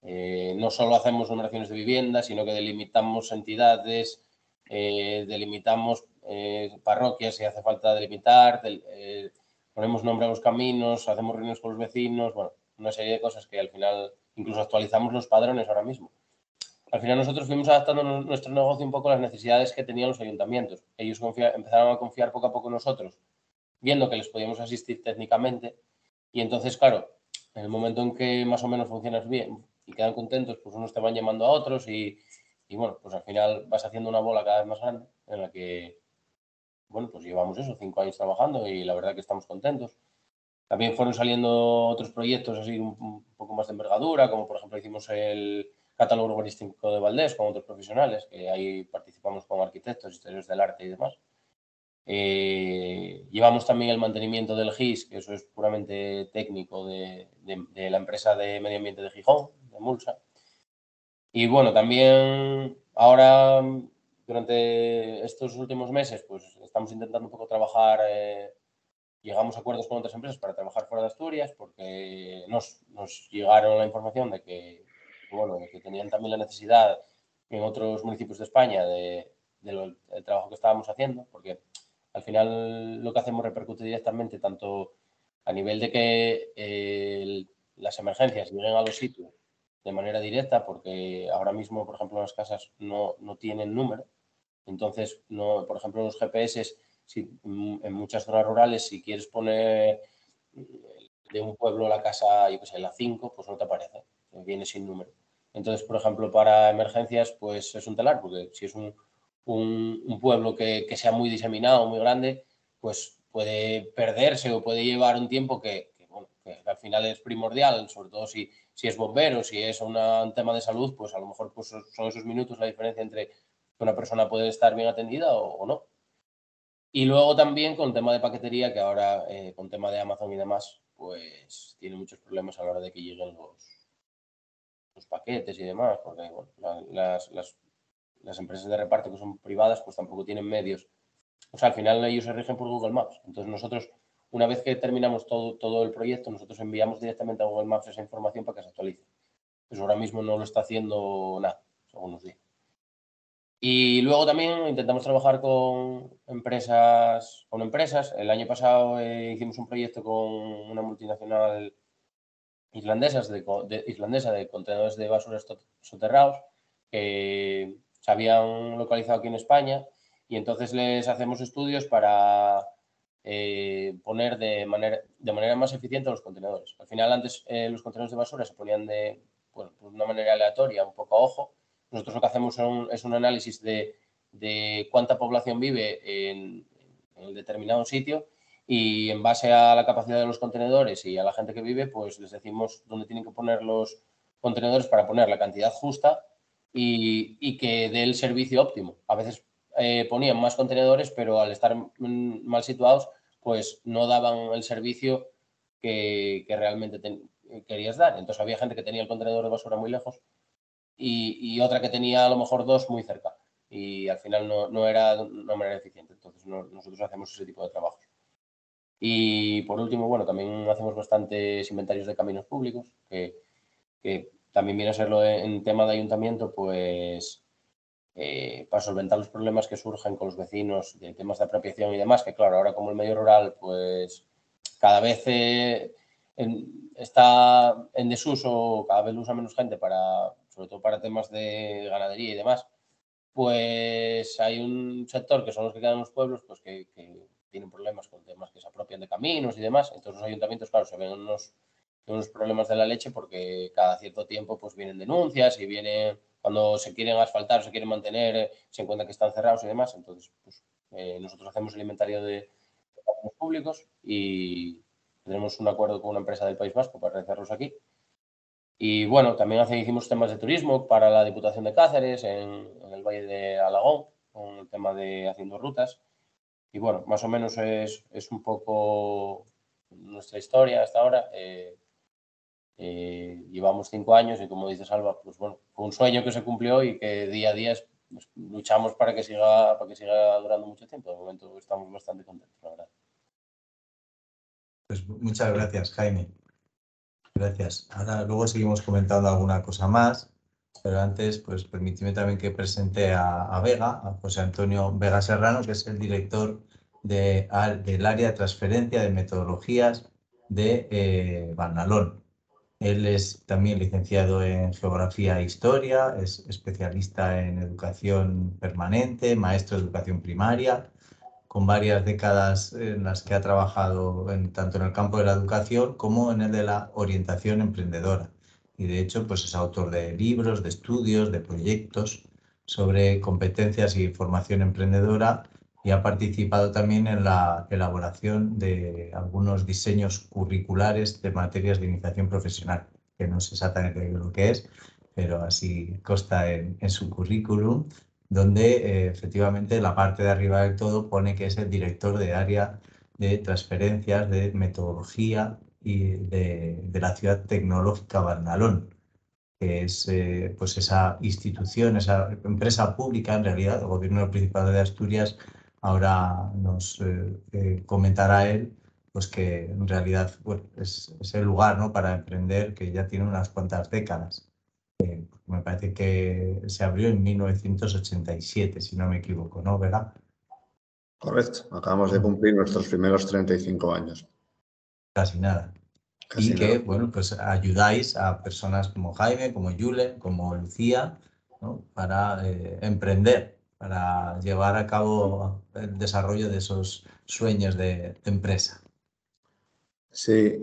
no solo hacemos numeraciones de viviendas, sino que delimitamos entidades, delimitamos parroquias si hace falta delimitar, ponemos nombre a los caminos, hacemos reuniones con los vecinos, bueno, una serie de cosas que al final incluso actualizamos los padrones ahora mismo. Al final nosotros fuimos adaptando nuestro negocio un poco a las necesidades que tenían los ayuntamientos. Ellos empezaron a confiar poco a poco en nosotros, viendo que les podíamos asistir técnicamente. Y entonces, claro, en el momento en que más o menos funcionas bien y quedan contentos, pues unos te van llamando a otros y bueno, pues al final vas haciendo una bola cada vez más grande en la que, bueno, pues llevamos 5 años trabajando y la verdad que estamos contentos. También fueron saliendo otros proyectos así un poco más de envergadura, como por ejemplo hicimos el catálogo urbanístico de Valdés con otros profesionales, que ahí participamos con arquitectos, historiadores del arte y demás. Llevamos también el mantenimiento del GIS, que eso es puramente técnico de la empresa de medio ambiente de Gijón, de Mulsa. Y bueno, también ahora, durante estos últimos meses, pues estamos intentando un poco trabajar, llegamos a acuerdos con otras empresas para trabajar fuera de Asturias, porque nos llegaron la información de que, bueno, de que tenían también la necesidad en otros municipios de España del trabajo que estábamos haciendo, porque al final lo que hacemos repercute directamente tanto a nivel de que las emergencias lleguen a los sitios de manera directa, porque ahora mismo, por ejemplo, las casas no tienen número. Entonces, no, por ejemplo, los GPS, en muchas zonas rurales, si quieres poner de un pueblo la casa, yo qué sé, la 5, pues no te aparece, viene sin número. Entonces, por ejemplo, para emergencias, pues es un telar, porque si es un pueblo que sea muy diseminado, muy grande, pues puede perderse o puede llevar un tiempo que al final es primordial, sobre todo si es bombero, si es un tema de salud, pues a lo mejor pues son esos minutos la diferencia entre que una persona puede estar bien atendida o no. Y luego también con tema de paquetería, que ahora con tema de Amazon y demás, pues tiene muchos problemas a la hora de que lleguen los paquetes y demás, porque bueno, las empresas de reparto que son privadas pues tampoco tienen medios. O sea, al final ellos se rigen por Google Maps. Entonces nosotros, una vez que terminamos todo el proyecto, nosotros enviamos directamente a Google Maps esa información para que se actualice. Pues ahora mismo no lo está haciendo nada, según nos dice. Y luego también intentamos trabajar con empresas. El año pasado hicimos un proyecto con una multinacional islandesa de contenedores de basura soterrados que se habían localizado aquí en España, y entonces les hacemos estudios para poner de manera más eficiente los contenedores. Al final, antes los contenedores de basura se ponían de una manera aleatoria, un poco a ojo. Nosotros lo que hacemos es un análisis de cuánta población vive en el determinado sitio, y en base a la capacidad de los contenedores y a la gente que vive, pues les decimos dónde tienen que poner los contenedores para poner la cantidad justa y que dé el servicio óptimo. A veces ponían más contenedores, pero al estar mal situados, pues no daban el servicio que realmente querías dar. Entonces había gente que tenía el contenedor de basura muy lejos y otra que tenía a lo mejor dos muy cerca, y al final no era de una manera eficiente. Entonces nosotros hacemos ese tipo de trabajos. Y por último, bueno, también hacemos bastantes inventarios de caminos públicos, que también viene a serlo en tema de ayuntamiento, pues para solventar los problemas que surgen con los vecinos de temas de apropiación y demás, que claro, ahora como el medio rural pues cada vez está en desuso, cada vez lo usa menos gente, sobre todo para temas de ganadería y demás, pues hay un sector que son los que quedan en los pueblos, pues que tienen problemas con temas que se apropian de caminos y demás. Entonces los ayuntamientos, claro, se ven unos problemas de la leche, porque cada cierto tiempo pues vienen denuncias y cuando se quieren asfaltar o se quieren mantener, se encuentran que están cerrados y demás. Entonces, pues nosotros hacemos el inventario de caminos públicos y tenemos un acuerdo con una empresa del País Vasco para realizarlos aquí. Y bueno, también hicimos temas de turismo para la Diputación de Cáceres, en el Valle de Alagón, con el tema de haciendo rutas. Y bueno, más o menos es un poco nuestra historia hasta ahora. Llevamos 5 años y, como dices, Alba, pues bueno, fue un sueño que se cumplió y que día a día pues, luchamos para que siga durando mucho tiempo. De momento estamos bastante contentos, la verdad. Pues muchas gracias, Jaime. Gracias. Ahora luego seguimos comentando alguna cosa más, pero antes, pues permíteme también que presente a Vega, a José Antonio Vega Serrano, que es el director del área de transferencia de metodologías de Barnalón. Él es también licenciado en Geografía e Historia, es especialista en educación permanente, maestro de educación primaria, con varias décadas en las que ha trabajado tanto en el campo de la educación como en el de la orientación emprendedora. Y de hecho, pues es autor de libros, de estudios, de proyectos sobre competencias y formación emprendedora, y ha participado también en la elaboración de algunos diseños curriculares de materias de iniciación profesional, que no sé exactamente lo que es, pero así consta en su currículum, donde efectivamente la parte de arriba del todo pone que es el director de área de transferencias de metodología y de la ciudad tecnológica Barnalón, que es pues esa institución, esa empresa pública, en realidad, el Gobierno del Principado de Asturias. Ahora nos comentará él, pues que en realidad bueno, es el lugar, ¿no?, para emprender, que ya tiene unas cuantas décadas. Me parece que se abrió en 1987, si no me equivoco, ¿no, Vega? Correcto, acabamos de cumplir nuestros primeros 35 años. Casi nada. Casi Y que, nada. bueno, pues ayudáis a personas como Jaime, como Julen, como Lucía, ¿no?, para emprender, para llevar a cabo el desarrollo de esos sueños de empresa. Sí,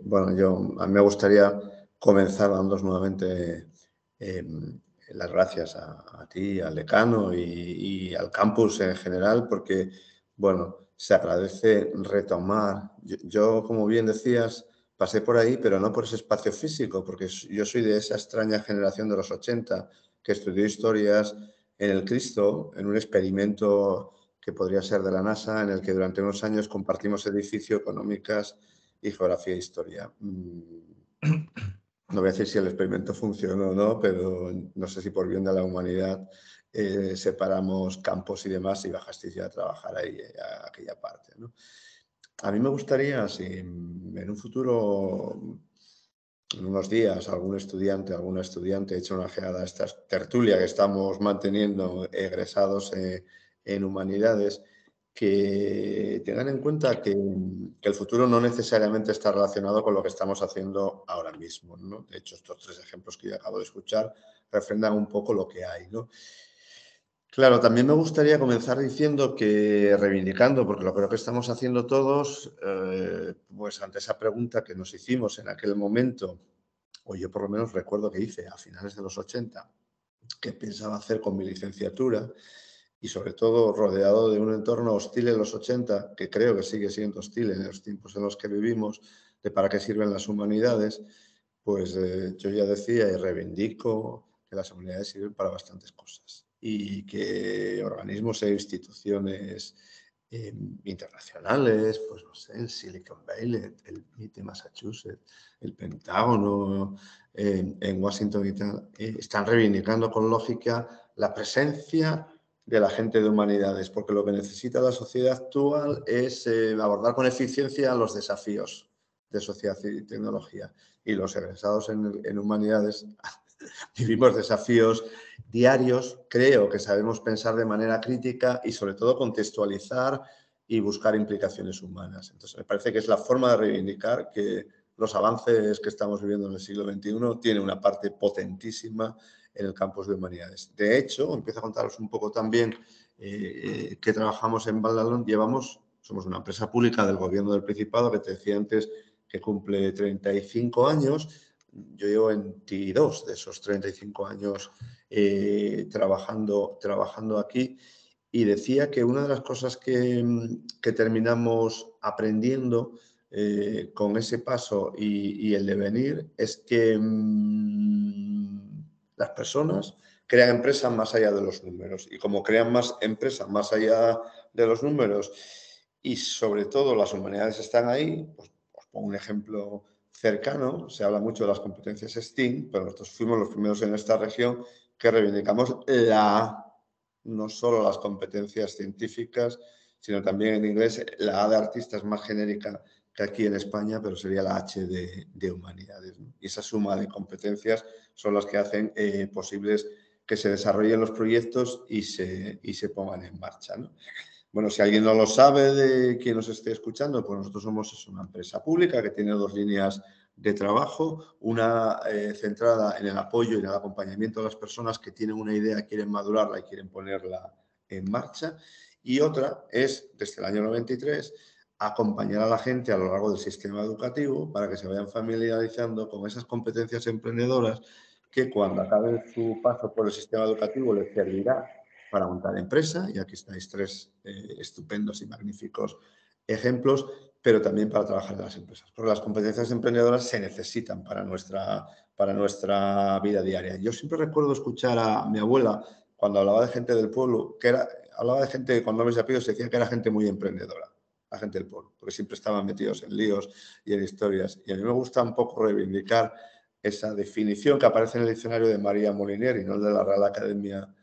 bueno, a mí me gustaría comenzar dándos nuevamente las gracias a ti, al decano y al campus en general, porque, bueno, se agradece retomar. Yo, como bien decías, pasé por ahí, pero no por ese espacio físico, porque yo soy de esa extraña generación de los 80 que estudió historias en el Cristo, en un experimento que podría ser de la NASA, en el que durante unos años compartimos edificio, económicas y geografía e historia. No voy a decir si el experimento funcionó o no, pero no sé si por bien de la humanidad separamos campos y demás y bajasteis ya a trabajar ahí, a aquella parte, ¿no? A mí me gustaría, si en un futuro, en unos días, alguna estudiante echa una ojeada a esta tertulia que estamos manteniendo egresados en humanidades, que tengan en cuenta que el futuro no necesariamente está relacionado con lo que estamos haciendo ahora mismo, ¿no? De hecho, estos 3 ejemplos que yo acabo de escuchar refrendan un poco lo que hay, ¿no? Claro, también me gustaría comenzar diciendo que, reivindicando, porque lo creo que estamos haciendo todos, pues ante esa pregunta que nos hicimos en aquel momento, o yo por lo menos recuerdo que hice a finales de los 80, qué pensaba hacer con mi licenciatura, y sobre todo rodeado de un entorno hostil en los 80, que creo que sigue siendo hostil en los tiempos en los que vivimos, de para qué sirven las humanidades, pues yo ya decía y reivindico que las humanidades sirven para bastantes cosas y que organismos e instituciones internacionales, pues no sé, el Silicon Valley, el MIT de Massachusetts, el Pentágono en Washington y tal, están reivindicando con lógica la presencia de la gente de humanidades, porque lo que necesita la sociedad actual es abordar con eficiencia los desafíos de sociedad y tecnología. Y los egresados en humanidades vivimos desafíos diarios, creo que sabemos pensar de manera crítica y sobre todo contextualizar y buscar implicaciones humanas. Entonces, me parece que es la forma de reivindicar que los avances que estamos viviendo en el siglo XXI tienen una parte potentísima en el campus de humanidades. De hecho, empiezo a contaros un poco también que trabajamos en Barnalón. Somos una empresa pública del Gobierno del Principado, que te decía antes que cumple 35 años. Yo llevo 22 de esos 35 años trabajando aquí, y decía que una de las cosas que terminamos aprendiendo con ese paso y el devenir es que las personas crean empresas más allá de los números, y como crean más empresas más allá de los números y sobre todo las humanidades están ahí, pues os pongo un ejemplo cercano. Se habla mucho de las competencias STEAM, pero nosotros fuimos los primeros en esta región que reivindicamos no solo las competencias científicas, sino también en inglés la A de artista es más genérica que aquí en España, pero sería la H de humanidades, ¿no? Y esa suma de competencias son las que hacen posibles que se desarrollen los proyectos y se pongan en marcha, ¿no? Bueno, si alguien no lo sabe de quien nos esté escuchando, pues nosotros somos una empresa pública que tiene 2 líneas de trabajo, una centrada en el apoyo y en el acompañamiento de las personas que tienen una idea, quieren madurarla y quieren ponerla en marcha, y otra es, desde el año 93, acompañar a la gente a lo largo del sistema educativo para que se vayan familiarizando con esas competencias emprendedoras que cuando acaben su paso por el sistema educativo les servirá para montar empresa, y aquí estáis 3 estupendos y magníficos ejemplos, pero también para trabajar en las empresas, porque las competencias emprendedoras se necesitan para nuestra vida diaria. Yo siempre recuerdo escuchar a mi abuela cuando hablaba de gente del pueblo, hablaba de gente con nombres y apellidos, decía que era gente muy emprendedora. la gente del pueblo, porque siempre estaban metidos en líos y en historias. Y a mí me gusta un poco reivindicar esa definición que aparece en el diccionario de María Moliner y no el de la Real Academia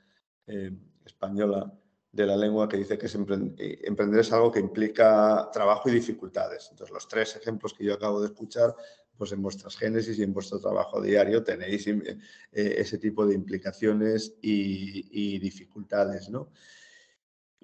Española de la Lengua, que dice que emprender es algo que implica trabajo y dificultades. Entonces, los 3 ejemplos que yo acabo de escuchar, pues en vuestras génesis y en vuestro trabajo diario tenéis ese tipo de implicaciones y dificultades, ¿no?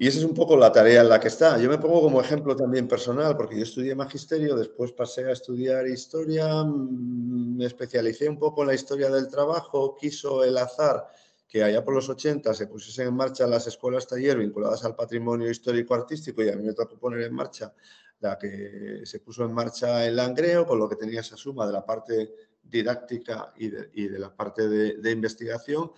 Y esa es un poco la tarea en la que está. Yo me pongo como ejemplo también personal, porque yo estudié magisterio, después pasé a estudiar historia, me especialicé un poco en la historia del trabajo, quiso el azar que allá por los 80 se pusiesen en marcha las escuelas taller vinculadas al patrimonio histórico-artístico, y a mí me tocó poner en marcha la que se puso en marcha en Langreo, con lo que tenía esa suma de la parte didáctica y de la parte de investigación.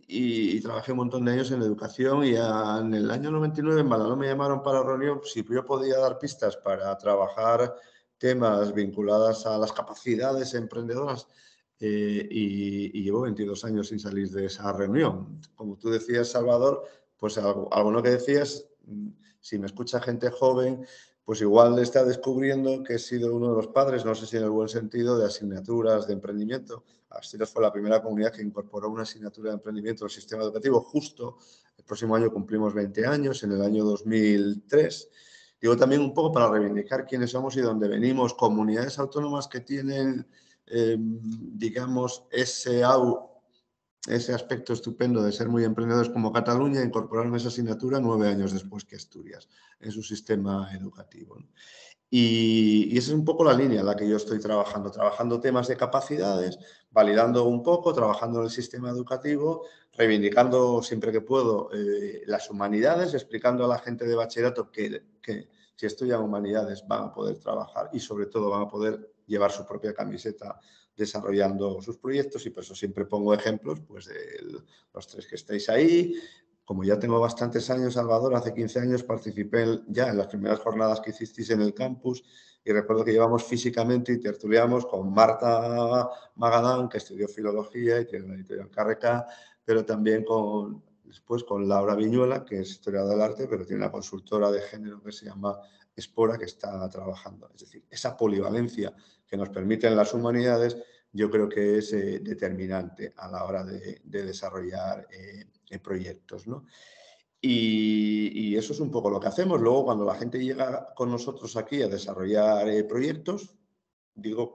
Y trabajé un montón de años en educación, y en el año 99 en Badalona me llamaron para reunión si yo podía dar pistas para trabajar temas vinculados a las capacidades emprendedoras, y llevo 22 años sin salir de esa reunión. Como tú decías, Salvador, pues algo que decías, si me escucha gente joven, pues igual está descubriendo que he sido uno de los padres, no sé si en el buen sentido, de asignaturas de emprendimiento. Asturias fue la primera comunidad que incorporó una asignatura de emprendimiento al sistema educativo. Justo el próximo año cumplimos 20 años, en el año 2003. Digo también un poco para reivindicar quiénes somos y dónde venimos. Comunidades autónomas que tienen, digamos, ese aspecto estupendo de ser muy emprendedores, como Cataluña, incorporaron esa asignatura 9 años después que Asturias en su sistema educativo, ¿no? Y esa es un poco la línea en la que yo estoy trabajando temas de capacidades, validando un poco, trabajando en el sistema educativo, reivindicando siempre que puedo las humanidades, explicando a la gente de bachillerato que si estudian humanidades van a poder trabajar y sobre todo van a poder llevar su propia camiseta desarrollando sus proyectos, y por eso siempre pongo ejemplos pues, de los 3 que estáis ahí. Como ya tengo bastantes años, Salvador, hace 15 años participé ya en las primeras jornadas que hicisteis en el campus, y recuerdo que llevamos físicamente y tertuliamos con Marta Magadán, que estudió filología y tiene la editorial Carreca, pero también después con Laura Viñuela, que es historiadora del arte, pero tiene una consultora de género que se llama Espora, que está trabajando. Es decir, esa polivalencia que nos permiten las humanidades, yo creo que es determinante a la hora de desarrollar proyectos, ¿no? Y eso es un poco lo que hacemos. Luego, cuando la gente llega con nosotros aquí a desarrollar proyectos, digo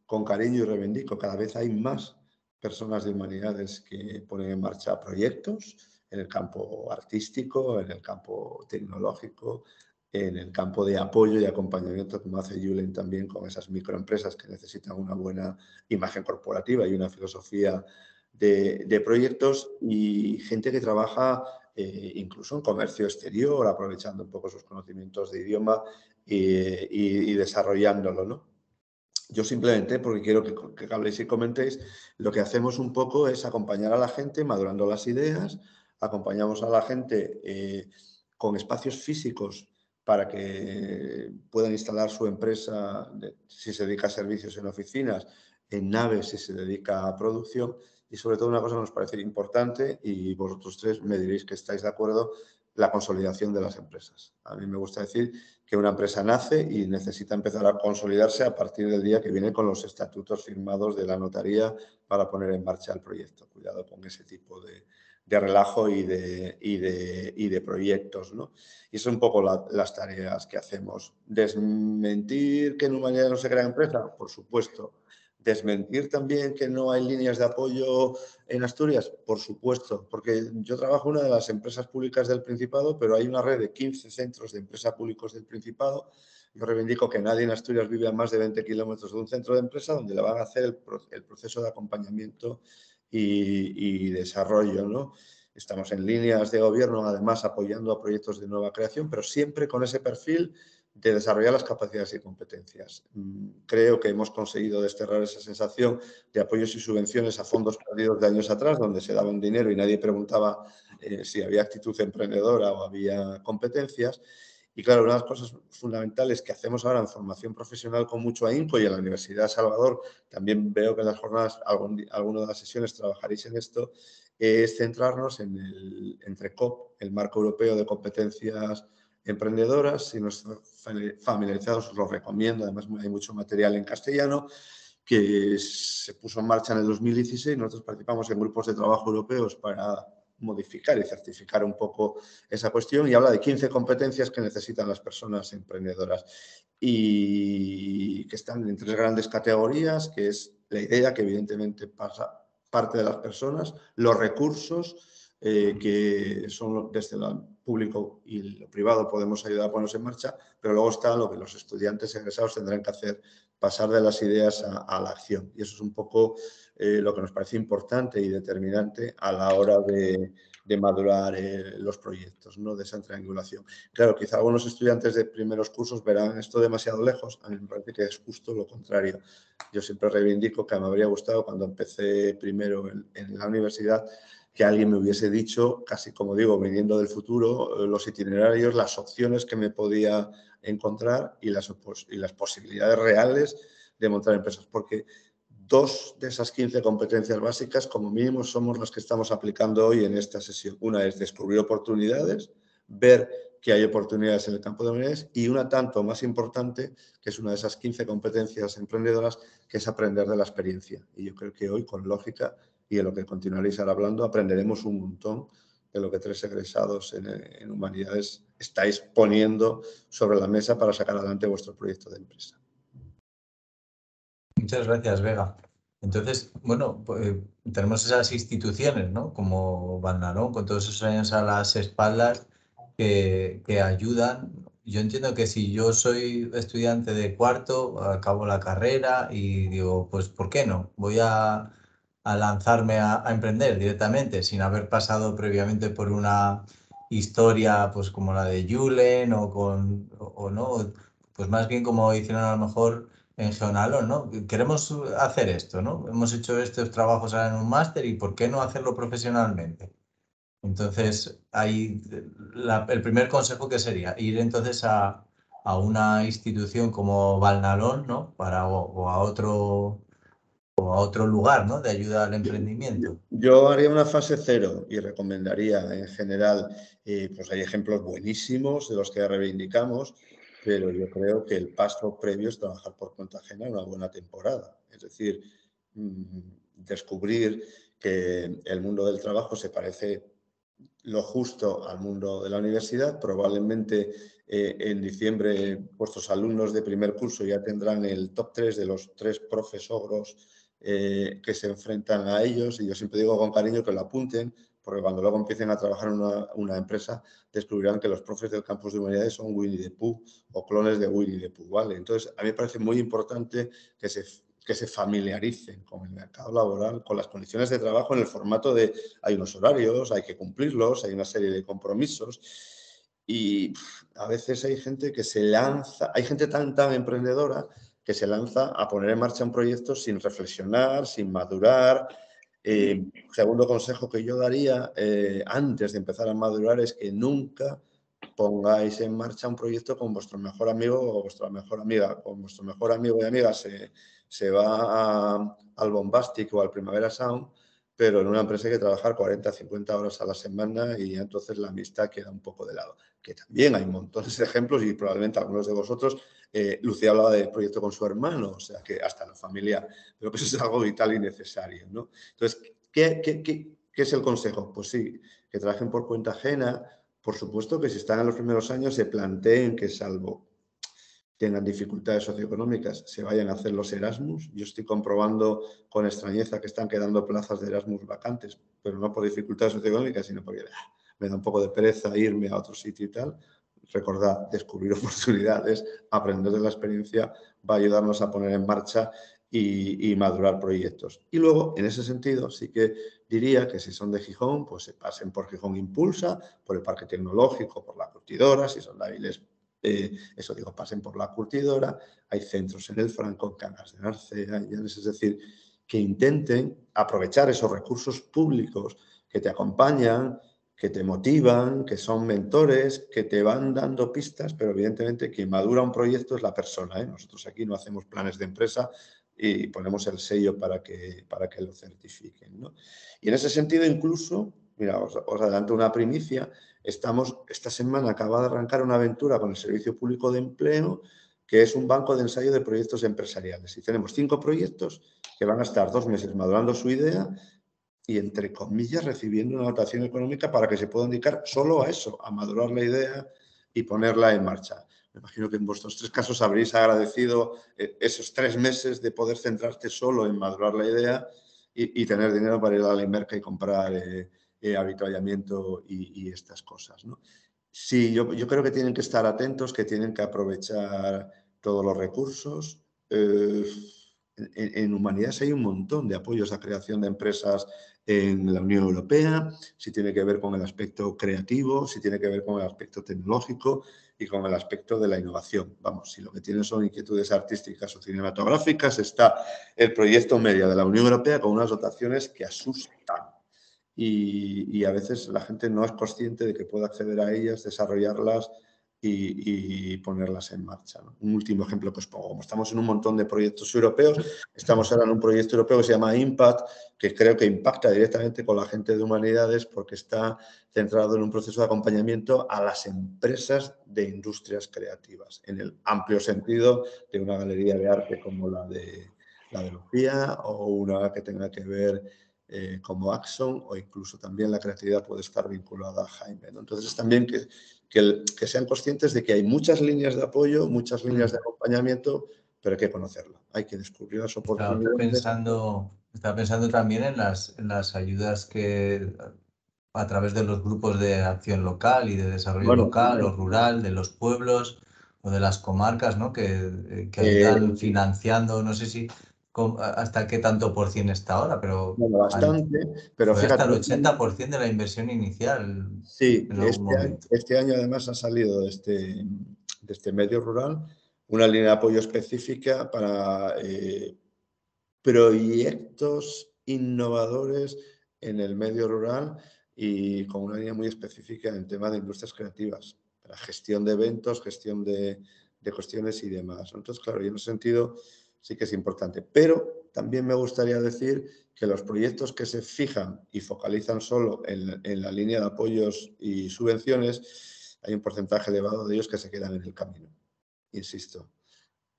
con cariño y reivindico, cada vez hay más personas de humanidades que ponen en marcha proyectos en el campo artístico, en el campo tecnológico, en el campo de apoyo y acompañamiento, como hace Julen también con esas microempresas que necesitan una buena imagen corporativa y una filosofía de proyectos, y gente que trabaja incluso en comercio exterior, aprovechando un poco sus conocimientos de idioma y desarrollándolo, ¿no? Yo simplemente, porque quiero que habléis y comentéis, lo que hacemos un poco es acompañar a la gente madurando las ideas, acompañamos a la gente con espacios físicos para que puedan instalar su empresa, si se dedica a servicios en oficinas, en naves si se dedica a producción, y sobre todo una cosa que nos parece importante, y vosotros 3 me diréis que estáis de acuerdo, la consolidación de las empresas. A mí me gusta decir que una empresa nace y necesita empezar a consolidarse a partir del día que viene con los estatutos firmados de la notaría para poner en marcha el proyecto. Cuidado con ese tipo de relajo y de proyectos, ¿no? Y son un poco las tareas que hacemos. ¿Desmentir que en humanidad no se crea empresa? Por supuesto. ¿Desmentir también que no hay líneas de apoyo en Asturias? Por supuesto, porque yo trabajo en una de las empresas públicas del Principado, pero hay una red de 15 centros de empresas públicos del Principado. Yo reivindico que nadie en Asturias vive a más de 20 kilómetros de un centro de empresa donde le van a hacer el proceso de acompañamiento y desarrollo, ¿no? Estamos en líneas de gobierno, además, apoyando a proyectos de nueva creación, pero siempre con ese perfil de desarrollar las capacidades y competencias. Creo que hemos conseguido desterrar esa sensación de apoyos y subvenciones a fondos perdidos de años atrás, donde se daba un dinero y nadie preguntaba si había actitud emprendedora o había competencias. Y claro, una de las cosas fundamentales que hacemos ahora en formación profesional con mucho ahínco, y en la Universidad de Salvador también veo que en las jornadas, alguna de las sesiones trabajaréis en esto, es centrarnos en el ENTRECOP, el Marco Europeo de Competencias emprendedoras. Si no están familiarizados, os lo recomiendo. Además, hay mucho material en castellano que se puso en marcha en el 2016. Nosotros participamos en grupos de trabajo europeos para modificar y certificar un poco esa cuestión, y habla de 15 competencias que necesitan las personas emprendedoras y que están en 3 grandes categorías, que es la idea, que evidentemente pasa parte de las personas, los recursos, que son desde el público y lo privado podemos ayudar a ponernos en marcha, pero luego está lo que los estudiantes egresados tendrán que hacer, pasar de las ideas a la acción. Y eso es un poco lo que nos parece importante y determinante a la hora de madurar los proyectos, ¿no? De esa triangulación. Claro, quizá algunos estudiantes de primeros cursos verán esto demasiado lejos. A mí me parece que es justo lo contrario. Yo siempre reivindico que me habría gustado, cuando empecé primero en la universidad, que alguien me hubiese dicho, casi como digo, viniendo del futuro, los itinerarios, las opciones que me podía encontrar y las posibilidades reales de montar empresas. Porque 2 de esas 15 competencias básicas, como mínimo, somos las que estamos aplicando hoy en esta sesión. Una es descubrir oportunidades, ver que hay oportunidades en el campo de humanidades, y una tanto más importante, que es una de esas 15 competencias emprendedoras, que es aprender de la experiencia. Y yo creo que hoy, con lógica, y de lo que continuaréis ahora hablando, aprenderemos un montón de lo que 3 egresados en humanidades estáis poniendo sobre la mesa para sacar adelante vuestro proyecto de empresa. Muchas gracias, Vega. Entonces, bueno, tenemos esas instituciones, ¿no? Como Valnarón, con todos esos años a las espaldas, que ayudan. Yo entiendo que si yo soy estudiante de cuarto, acabo la carrera y digo, pues, ¿por qué no? Voy a lanzarme a emprender directamente, sin haber pasado previamente por una historia, pues, como la de Julen o no, pues más bien como hicieron a lo mejor en Geonalón, ¿no? Queremos hacer esto, ¿no? Hemos hecho estos trabajos ahora en un máster, y ¿por qué no hacerlo profesionalmente? Entonces, ahí el primer consejo, que sería ir entonces a una institución como Valnalón, ¿no? O a otro lugar, ¿no? De ayuda al emprendimiento. Yo haría una fase 0 y recomendaría en general, pues hay ejemplos buenísimos de los que reivindicamos, pero yo creo que el paso previo es trabajar por cuenta ajena una buena temporada. Es decir, descubrir que el mundo del trabajo se parece lo justo al mundo de la universidad. Probablemente en diciembre vuestros alumnos de primer curso ya tendrán el top 3 de los 3 profesogros que se enfrentan a ellos, y yo siempre digo con cariño que lo apunten, porque cuando luego empiecen a trabajar en una empresa descubrirán que los profes del campus de humanidades son Winnie the Pooh o clones de Winnie the Pooh, ¿vale? Entonces, a mí me parece muy importante que se familiaricen con el mercado laboral, con las condiciones de trabajo, en el formato de hay unos horarios, hay que cumplirlos, hay una serie de compromisos, y a veces hay gente que se lanza, hay gente tan emprendedora que se lanza a poner en marcha un proyecto sin reflexionar, sin madurar. Segundo consejo que yo daría antes de empezar a madurar es que nunca pongáis en marcha un proyecto con vuestro mejor amigo o vuestra mejor amiga. Con vuestro mejor amigo y amiga se va al Bombastic o al Primavera Sound, pero en una empresa hay que trabajar 40, 50 horas a la semana, y entonces la amistad queda un poco de lado. Que también hay montones de ejemplos, y probablemente algunos de vosotros, Lucía hablaba del proyecto con su hermano, o sea que hasta la familia, pero que eso es algo vital y necesario, ¿no? Entonces, ¿qué es el consejo? Pues sí, que trabajen por cuenta ajena. Por supuesto que si están en los primeros años se planteen que, salvo tengan dificultades socioeconómicas, se vayan a hacer los Erasmus. Yo estoy comprobando con extrañeza que están quedando plazas de Erasmus vacantes, pero no por dificultades socioeconómicas, sino porque me da un poco de pereza irme a otro sitio y tal. Recordad, descubrir oportunidades, aprender de la experiencia, va a ayudarnos a poner en marcha y madurar proyectos. Y luego, en ese sentido, sí que diría que si son de Gijón, pues se pasen por Gijón Impulsa, por el Parque Tecnológico, por la Curtidora. Si son de Áviles, eso digo, pasen por la Curtidora. Hay centros en el Franco, en Cangas de Narcea, es decir, que intenten aprovechar esos recursos públicos que te acompañan, que te motivan, que son mentores, que te van dando pistas, pero evidentemente quien madura un proyecto es la persona, ¿eh? Nosotros aquí no hacemos planes de empresa y ponemos el sello para que lo certifiquen, ¿no? Y en ese sentido, incluso, mira, os adelanto una primicia, esta semana acaba de arrancar una aventura con el Servicio Público de Empleo, que es un banco de ensayo de proyectos empresariales. Y tenemos 5 proyectos que van a estar 2 meses madurando su idea y, entre comillas, recibiendo una dotación económica para que se pueda dedicar solo a eso, a madurar la idea y ponerla en marcha. Me imagino que en vuestros 3 casos habréis agradecido esos 3 meses de poder centrarte solo en madurar la idea y tener dinero para ir a la Imerca y comprar avituallamiento y estas cosas, ¿no? Sí, yo creo que tienen que estar atentos, que tienen que aprovechar todos los recursos. En humanidades hay un montón de apoyos a creación de empresas en la Unión Europea, si tiene que ver con el aspecto creativo, si tiene que ver con el aspecto tecnológico y con el aspecto de la innovación. Vamos, si lo que tienen son inquietudes artísticas o cinematográficas, está el proyecto Media de la Unión Europea con unas dotaciones que asustan. Y a veces la gente no es consciente de que puede acceder a ellas, desarrollarlas y ponerlas en marcha, ¿no? Un último ejemplo que os pongo. Como estamos en un montón de proyectos europeos, estamos ahora en un proyecto europeo que se llama Impact, que creo que impacta directamente con la gente de humanidades porque está centrado en un proceso de acompañamiento a las empresas de industrias creativas, en el amplio sentido de una galería de arte como la de Lucía o una que tenga que ver como Axon, o incluso también la creatividad puede estar vinculada a Jaime, ¿no? Entonces también que sean conscientes de que hay muchas líneas de apoyo, muchas líneas de acompañamiento, pero hay que conocerlo, hay que descubrir las oportunidades. Estaba pensando también en las ayudas que a través de los grupos de acción local y de desarrollo local o rural, de los pueblos o de las comarcas, ¿no? que ayudan financiando, no sé si hasta qué tanto por cien está ahora, pero bueno, bastante, pero fue hasta fíjate. el 80% de la inversión inicial Sí, en algún momento. este año además ha salido de este medio rural una línea de apoyo específica para proyectos innovadores en el medio rural y con una línea muy específica en el tema de industrias creativas, para gestión de eventos, gestión de cuestiones y demás. Entonces, claro, y en ese sentido sí que es importante. Pero también me gustaría decir que los proyectos que se fijan y focalizan solo en la línea de apoyos y subvenciones, hay un porcentaje elevado de ellos que se quedan en el camino. Insisto,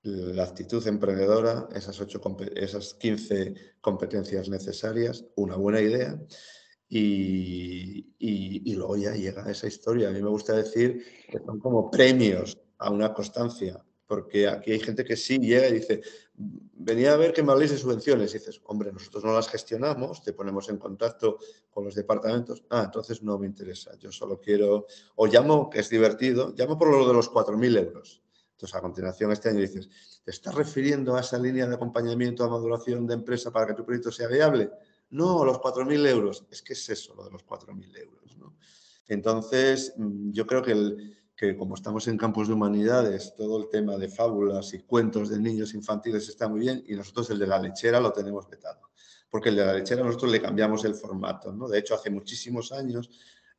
la actitud emprendedora, esas 15 competencias necesarias, una buena idea y luego ya llega esa historia. A mí me gusta decir que son como premios a una constancia, porque aquí hay gente que sí llega y dice, venía a ver que me habléis de subvenciones. Y dices, hombre, nosotros no las gestionamos, te ponemos en contacto con los departamentos. Entonces no me interesa, yo solo quiero, o llamo, que es divertido, llamo por lo de los 4.000 euros. Entonces, a continuación, este año dices, ¿te estás refiriendo a esa línea de acompañamiento a maduración de empresa para que tu proyecto sea viable? No, los 4.000 euros. Es que es eso, lo de los 4.000 euros, ¿no? Entonces, yo creo que como estamos en campos de humanidades, todo el tema de fábulas y cuentos de niños infantiles está muy bien y nosotros el de la lechera lo tenemos vetado. Porque el de la lechera nosotros le cambiamos el formato, ¿no? De hecho, hace muchísimos años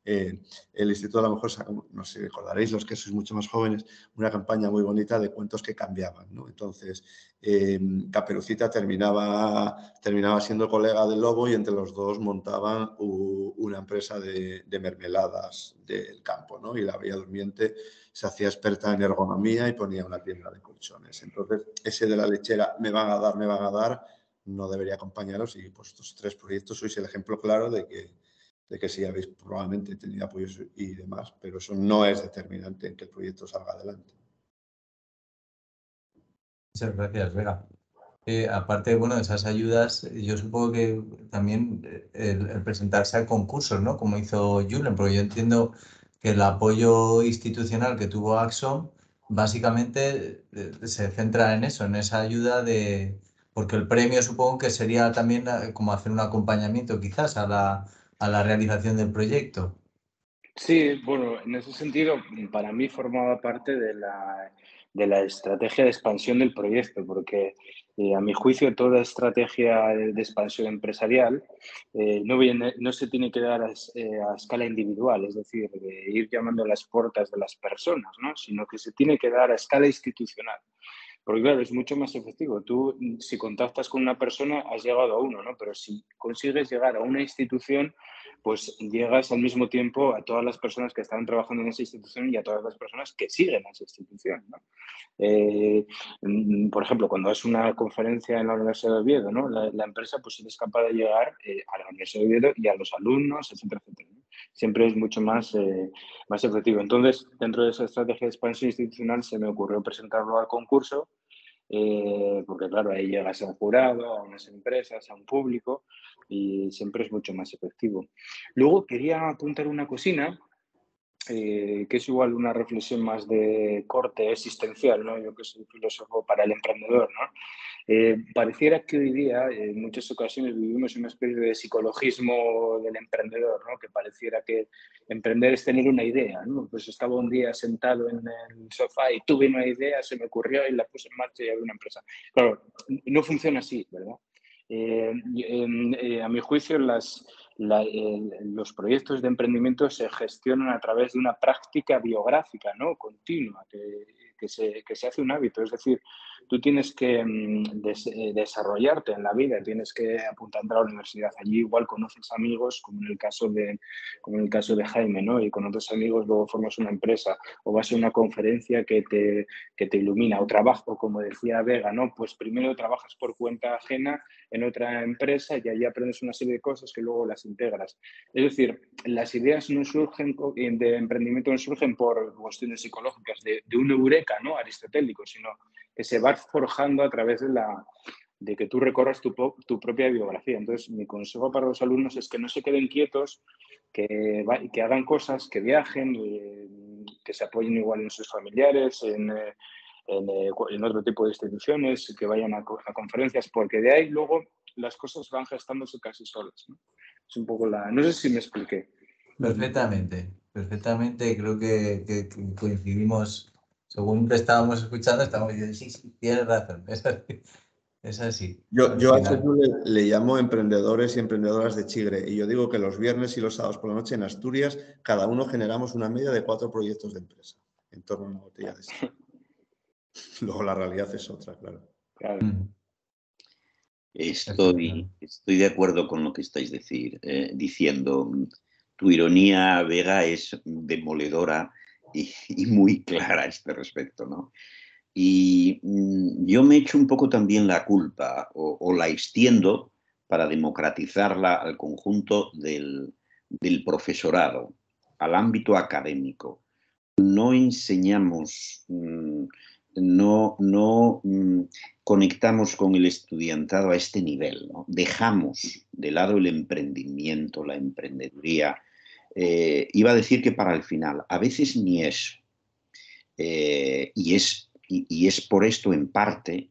el instituto, a lo mejor, no sé, recordaréis los que sois mucho más jóvenes, una campaña muy bonita de cuentos que cambiaban, ¿no? Entonces, Caperucita terminaba siendo colega del lobo y entre los dos montaban una empresa de mermeladas del campo, ¿no? Y la Bella Durmiente se hacía experta en ergonomía y ponía una tienda de colchones. Entonces, ese de la lechera, me van a dar, no debería acompañaros y pues estos 3 proyectos sois el ejemplo claro de que sí habéis probablemente tenido apoyos y demás, pero eso no es determinante en que el proyecto salga adelante. Muchas gracias, Vega. Aparte, bueno, de esas ayudas, yo supongo que también el presentarse a concursos, ¿no? Como hizo Julen, porque yo entiendo que el apoyo institucional que tuvo Axon básicamente se centra en eso, en esa ayuda porque el premio supongo que sería también como hacer un acompañamiento quizás a la realización del proyecto. Sí, bueno, en ese sentido, para mí formaba parte de la estrategia de expansión del proyecto, porque a mi juicio toda estrategia de expansión empresarial no se tiene que dar a escala individual, es decir, de ir llamando a las puertas de las personas, ¿no? Sino que se tiene que dar a escala institucional. Porque claro, es mucho más efectivo. Tú, si contactas con una persona, has llegado a uno, ¿no? Pero si consigues llegar a una institución, pues llegas al mismo tiempo a todas las personas que están trabajando en esa institución y a todas las personas que siguen a esa institución, ¿no? Por ejemplo, cuando es una conferencia en la Universidad de Oviedo, ¿no? La empresa pues es capaz de llegar a la Universidad de Oviedo y a los alumnos, etcétera, etcétera, ¿no? Siempre es mucho más efectivo. Entonces, dentro de esa estrategia de expansión institucional se me ocurrió presentarlo al concurso, porque claro, ahí llegas a un jurado, a unas empresas, a un público y siempre es mucho más efectivo. Luego quería apuntar una cosina, que es igual una reflexión más de corte existencial, ¿no? Yo que soy filósofo para el emprendedor, ¿no? Pareciera que hoy día, en muchas ocasiones, vivimos una especie de psicologismo del emprendedor, ¿no? Que pareciera que emprender es tener una idea, ¿no? Pues estaba un día sentado en el sofá y tuve una idea, se me ocurrió y la puse en marcha y abrí una empresa. Claro, no funciona así, ¿verdad? A mi juicio, los proyectos de emprendimiento se gestionan a través de una práctica biográfica, ¿no? Continua, que se hace un hábito. Es decir, tú tienes que desarrollarte en la vida, tienes que apuntarte a la universidad. Allí igual conoces amigos, como en el caso de Jaime, ¿no? Y con otros amigos luego formas una empresa o vas a una conferencia que te ilumina, o trabajo, como decía Vega, ¿no? Pues primero trabajas por cuenta ajena en otra empresa y allí aprendes una serie de cosas que luego las integras. Es decir, las ideas no surgen de emprendimiento, no surgen por cuestiones psicológicas, de un eureka, ¿no? Aristotélico, sino que se va forjando a través de que tú recorras tu propia biografía. Entonces, mi consejo para los alumnos es que no se queden quietos, que hagan cosas, que viajen, que se apoyen igual en sus familiares, en otro tipo de instituciones, que vayan a conferencias, porque de ahí luego las cosas van gestándose casi solas, ¿no? Es un poco no sé si me expliqué. Perfectamente, perfectamente. Creo que coincidimos. Según te estábamos escuchando, estamos diciendo, sí, sí, tienes razón. Es así. Yo a Jesús le llamo emprendedores y emprendedoras de Chigre, y yo digo que los viernes y los sábados por la noche en Asturias cada uno generamos una media de 4 proyectos de empresa en torno a una botella de sal. Luego la realidad es otra, claro. Claro. Estoy de acuerdo con lo que estáis diciendo. Tu ironía, Vega, es demoledora y muy clara a este respecto, ¿no? Y yo me echo un poco también la culpa o la extiendo para democratizarla al conjunto del profesorado, al ámbito académico. No enseñamos, no conectamos con el estudiantado a este nivel, ¿no? Dejamos de lado el emprendimiento, la emprendeduría. Iba a decir que para el final, a veces ni eso. Y es por esto, en parte,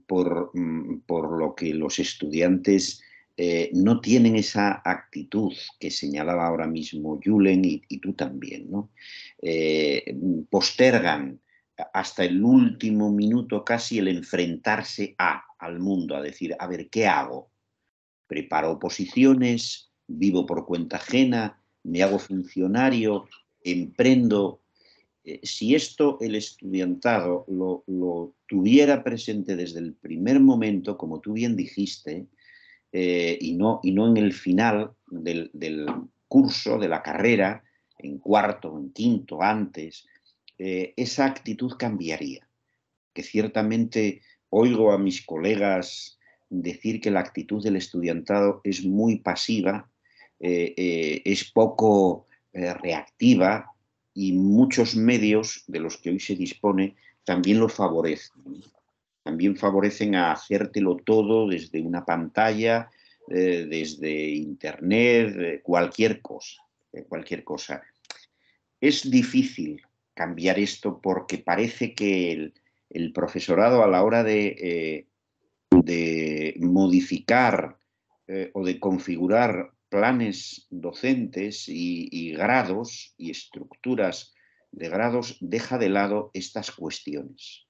por lo que los estudiantes no tienen esa actitud que señalaba ahora mismo Julen y tú también, ¿no? Postergan hasta el último minuto casi el enfrentarse al mundo, a decir, a ver, ¿qué hago? Preparo oposiciones, vivo por cuenta ajena, me hago funcionario, emprendo. Si esto el estudiantado lo tuviera presente desde el primer momento, como tú bien dijiste, y no en el final del curso, de la carrera, en cuarto, en quinto, antes, esa actitud cambiaría. Que ciertamente oigo a mis colegas decir que la actitud del estudiantado es muy pasiva, es poco reactiva, y muchos medios de los que hoy se dispone también lo favorecen. También favorecen a hacértelo todo desde una pantalla, desde internet, cualquier cosa, cualquier cosa. Es difícil cambiar esto porque parece que el profesorado, a la hora de modificar o de configurar planes docentes y grados y estructuras de grados, deja de lado estas cuestiones.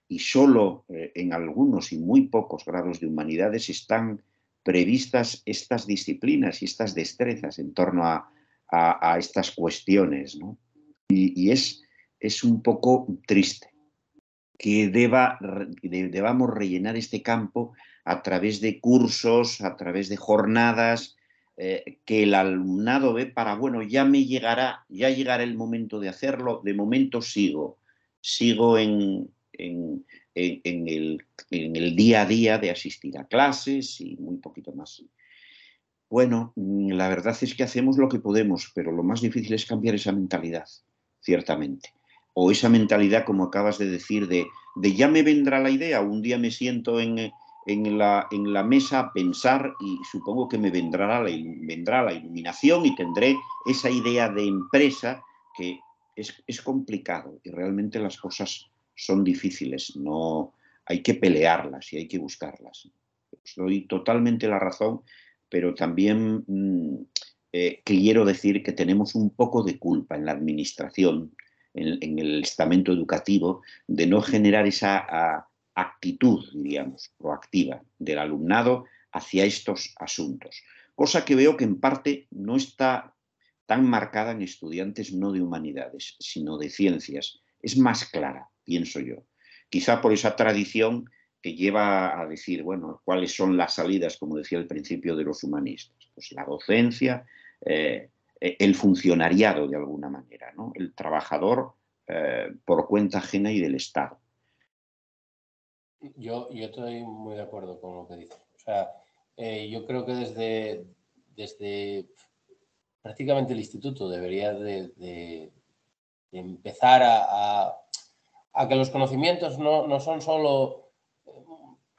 Y solo en algunos y muy pocos grados de humanidades están previstas estas disciplinas y estas destrezas en torno a estas cuestiones, ¿no? Y es un poco triste que debamos rellenar este campo a través de cursos, a través de jornadas, que el alumnado ve para, bueno, ya llegará el momento de hacerlo, de momento sigo en el día a día de asistir a clases y muy poquito más. Bueno, la verdad es que hacemos lo que podemos, pero lo más difícil es cambiar esa mentalidad, ciertamente. O esa mentalidad, como acabas de decir, de ya me vendrá la idea, un día me siento en la mesa a pensar y supongo que me vendrá la iluminación y tendré esa idea de empresa, que es complicado y realmente las cosas son difíciles, no hay que pelearlas y hay que buscarlas. Os doy totalmente la razón, pero también quiero decir que tenemos un poco de culpa en la administración, en el estamento educativo, de no generar esa actitud, diríamos, proactiva del alumnado hacia estos asuntos. Cosa que veo que en parte no está tan marcada en estudiantes no de humanidades, sino de ciencias. Es más clara, pienso yo. Quizá por esa tradición que lleva a decir, bueno, cuáles son las salidas, como decía al principio, de los humanistas. Pues la docencia, el funcionariado de alguna manera, ¿no? El trabajador por cuenta ajena y del Estado. Yo estoy muy de acuerdo con lo que dices. O sea, yo creo que desde prácticamente el instituto debería de empezar a que los conocimientos no son solo,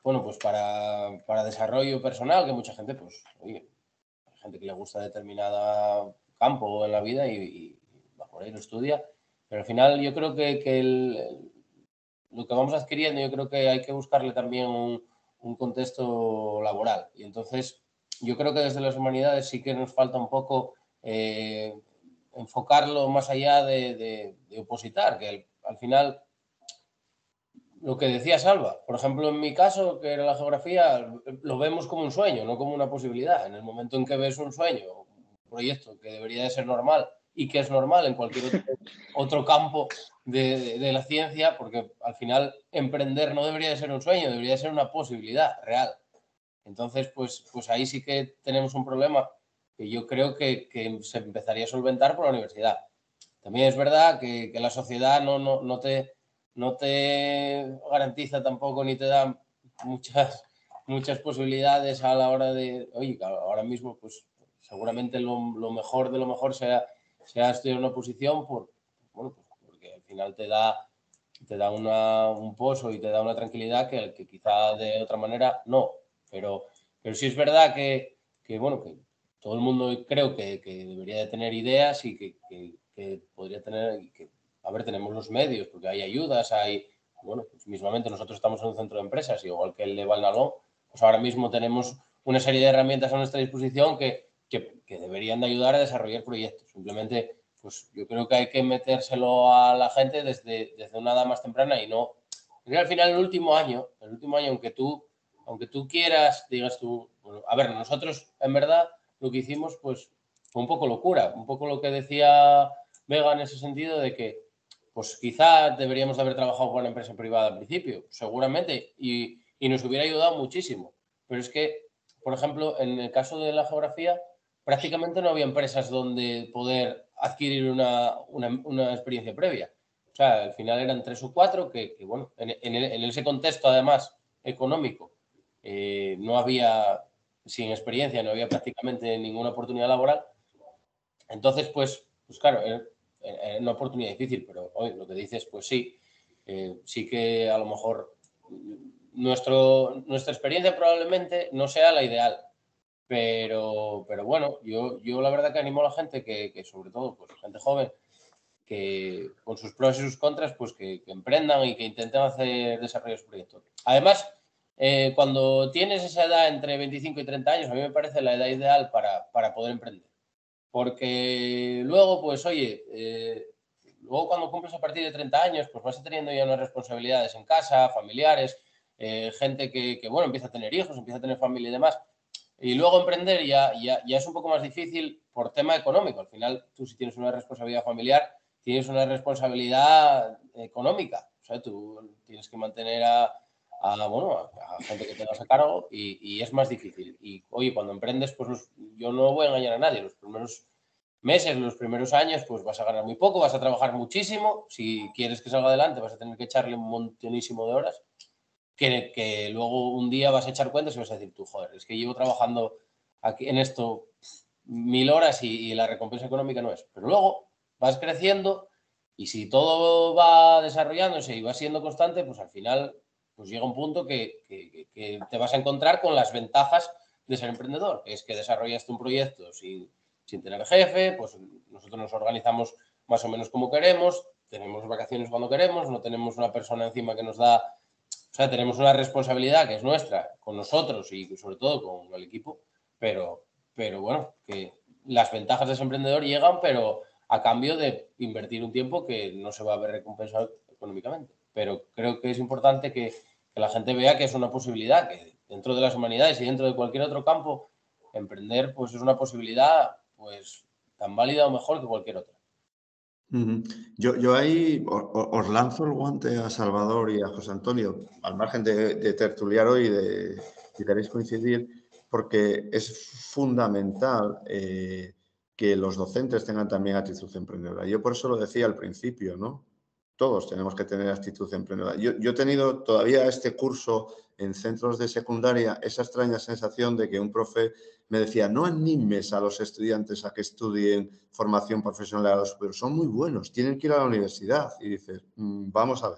bueno, pues para desarrollo personal, que mucha gente, pues, oye, hay gente que le gusta determinado campo en la vida y va por ahí lo estudia, pero al final yo creo que lo que vamos adquiriendo, yo creo que hay que buscarle también un contexto laboral. Y entonces yo creo que desde las humanidades sí que nos falta un poco enfocarlo más allá de opositar, que al final lo que decía Salva, por ejemplo, en mi caso, que era la geografía, lo vemos como un sueño, no como una posibilidad. En el momento en que ves un sueño, un proyecto que debería de ser normal y que es normal en cualquier otro campo de la ciencia, porque al final emprender no debería de ser un sueño, debería de ser una posibilidad real. Entonces, pues ahí sí que tenemos un problema que yo creo que se empezaría a solventar por la universidad. También es verdad que la sociedad no te garantiza tampoco ni te da muchas posibilidades a la hora de, oye, ahora mismo pues seguramente lo mejor de lo mejor sea estudiar una posición bueno, pues porque al final te da un pozo y te da una tranquilidad que quizá de otra manera no. Pero sí es verdad que bueno, que todo el mundo creo que debería de tener ideas y que podría tener, a ver, tenemos los medios, porque hay ayudas, bueno, pues mismamente nosotros estamos en un centro de empresas, igual que el de Valnalón, pues ahora mismo tenemos una serie de herramientas a nuestra disposición que deberían de ayudar a desarrollar proyectos. Simplemente, pues yo creo que hay que metérselo a la gente desde una edad más temprana y no... Porque al final el último año, aunque tú quieras, digas tú, bueno, a ver, nosotros en verdad lo que hicimos pues fue un poco locura, un poco lo que decía Vega en ese sentido de que pues quizá deberíamos de haber trabajado con una empresa privada al principio, seguramente, y nos hubiera ayudado muchísimo. Pero es que, por ejemplo, en el caso de la geografía, prácticamente no había empresas donde poder adquirir una experiencia previa. O sea, al final eran 3 o 4 que bueno, en ese contexto, además, económico, no había, sin experiencia, no había prácticamente ninguna oportunidad laboral. Entonces, pues claro, era una oportunidad difícil, pero hoy lo que dices, pues sí, sí que a lo mejor nuestra experiencia probablemente no sea la ideal, pero bueno, yo la verdad que animo a la gente que sobre todo, pues gente joven, que con sus pros y sus contras, pues que emprendan y que intenten hacer desarrollos de proyectos. Además, cuando tienes esa edad entre 25 y 30 años, a mí me parece la edad ideal para poder emprender. Porque luego, pues oye, luego cuando cumples a partir de 30 años, pues vas teniendo ya unas responsabilidades en casa, familiares, gente que, bueno, empieza a tener hijos, empieza a tener familia y demás. Y luego emprender ya es un poco más difícil por tema económico. Al final, tú si tienes una responsabilidad familiar, tienes una responsabilidad económica. O sea, tú tienes que mantener a a gente que tengas a cargo y es más difícil. Y, oye, cuando emprendes, pues yo no voy a engañar a nadie. Los primeros meses, los primeros años, pues vas a ganar muy poco, vas a trabajar muchísimo. Si quieres que salga adelante, vas a tener que echarle un montonísimo de horas. Que luego un día vas a echar cuentas y vas a decir tú, joder, es que llevo trabajando aquí en esto 1000 horas y la recompensa económica no es. Pero luego vas creciendo y si todo va desarrollándose y va siendo constante, pues al final pues llega un punto que te vas a encontrar con las ventajas de ser emprendedor, que es que desarrollaste un proyecto sin tener jefe, pues nosotros nos organizamos más o menos como queremos, tenemos vacaciones cuando queremos, no tenemos una persona encima que nos da, o sea, tenemos una responsabilidad que es nuestra con nosotros y sobre todo con el equipo, pero bueno, que las ventajas de ser emprendedor llegan, pero a cambio de invertir un tiempo que no se va a ver recompensado económicamente. Pero creo que es importante que la gente vea que es una posibilidad, que dentro de las humanidades y dentro de cualquier otro campo, emprender pues es una posibilidad pues tan válida o mejor que cualquier otra. Yo ahí os lanzo el guante a Salvador y a José Antonio, al margen de tertuliar hoy, si queréis coincidir, porque es fundamental que los docentes tengan también actitud emprendedora. Yo por eso lo decía al principio, ¿no? Todos tenemos que tener actitud emprendedora. Yo he tenido todavía este curso en centros de secundaria esa extraña sensación de que un profe me decía, no animes a los estudiantes a que estudien formación profesional, pero son muy buenos, tienen que ir a la universidad. Y dices, vamos a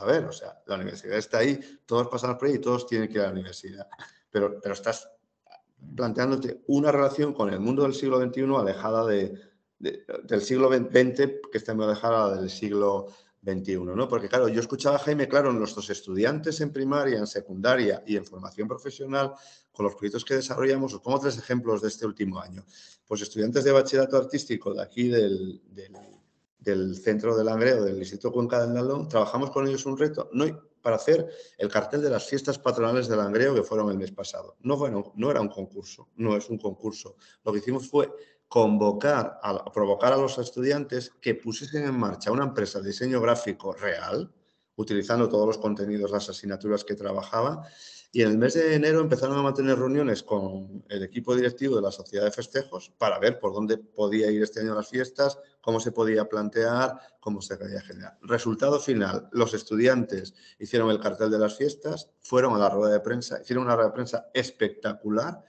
ver, o sea, la universidad está ahí, todos pasamos por ahí y todos tienen que ir a la universidad. Pero estás planteándote una relación con el mundo del siglo XXI alejada del siglo XX, que está muy alejada del siglo XXI, ¿no? Porque, claro, yo escuchaba a Jaime, claro, nuestros estudiantes en primaria, en secundaria y en formación profesional, con los proyectos que desarrollamos, os pongo 3 ejemplos de este último año. Pues estudiantes de bachillerato artístico de aquí del centro de Langreo, del Instituto Cuenca del Nalón, trabajamos con ellos un reto para hacer el cartel de las fiestas patronales de Langreo que fueron el mes pasado. No era un concurso, no es un concurso. Lo que hicimos fue provocar a los estudiantes que pusiesen en marcha una empresa de diseño gráfico real, utilizando todos los contenidos, las asignaturas que trabajaba, y en el mes de enero empezaron a mantener reuniones con el equipo directivo de la Sociedad de Festejos para ver por dónde podía ir este año las fiestas, cómo se podía plantear, cómo se podía generar. Resultado final, los estudiantes hicieron el cartel de las fiestas, fueron a la rueda de prensa, hicieron una rueda de prensa espectacular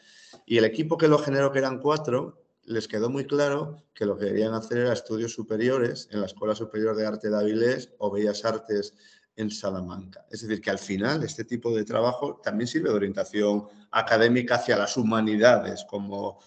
y el equipo que lo generó, que eran 4, les quedó muy claro que lo que querían hacer era estudios superiores en la Escuela Superior de Arte de Avilés o Bellas Artes en Salamanca. Es decir, que al final este tipo de trabajo también sirve de orientación académica hacia las humanidades como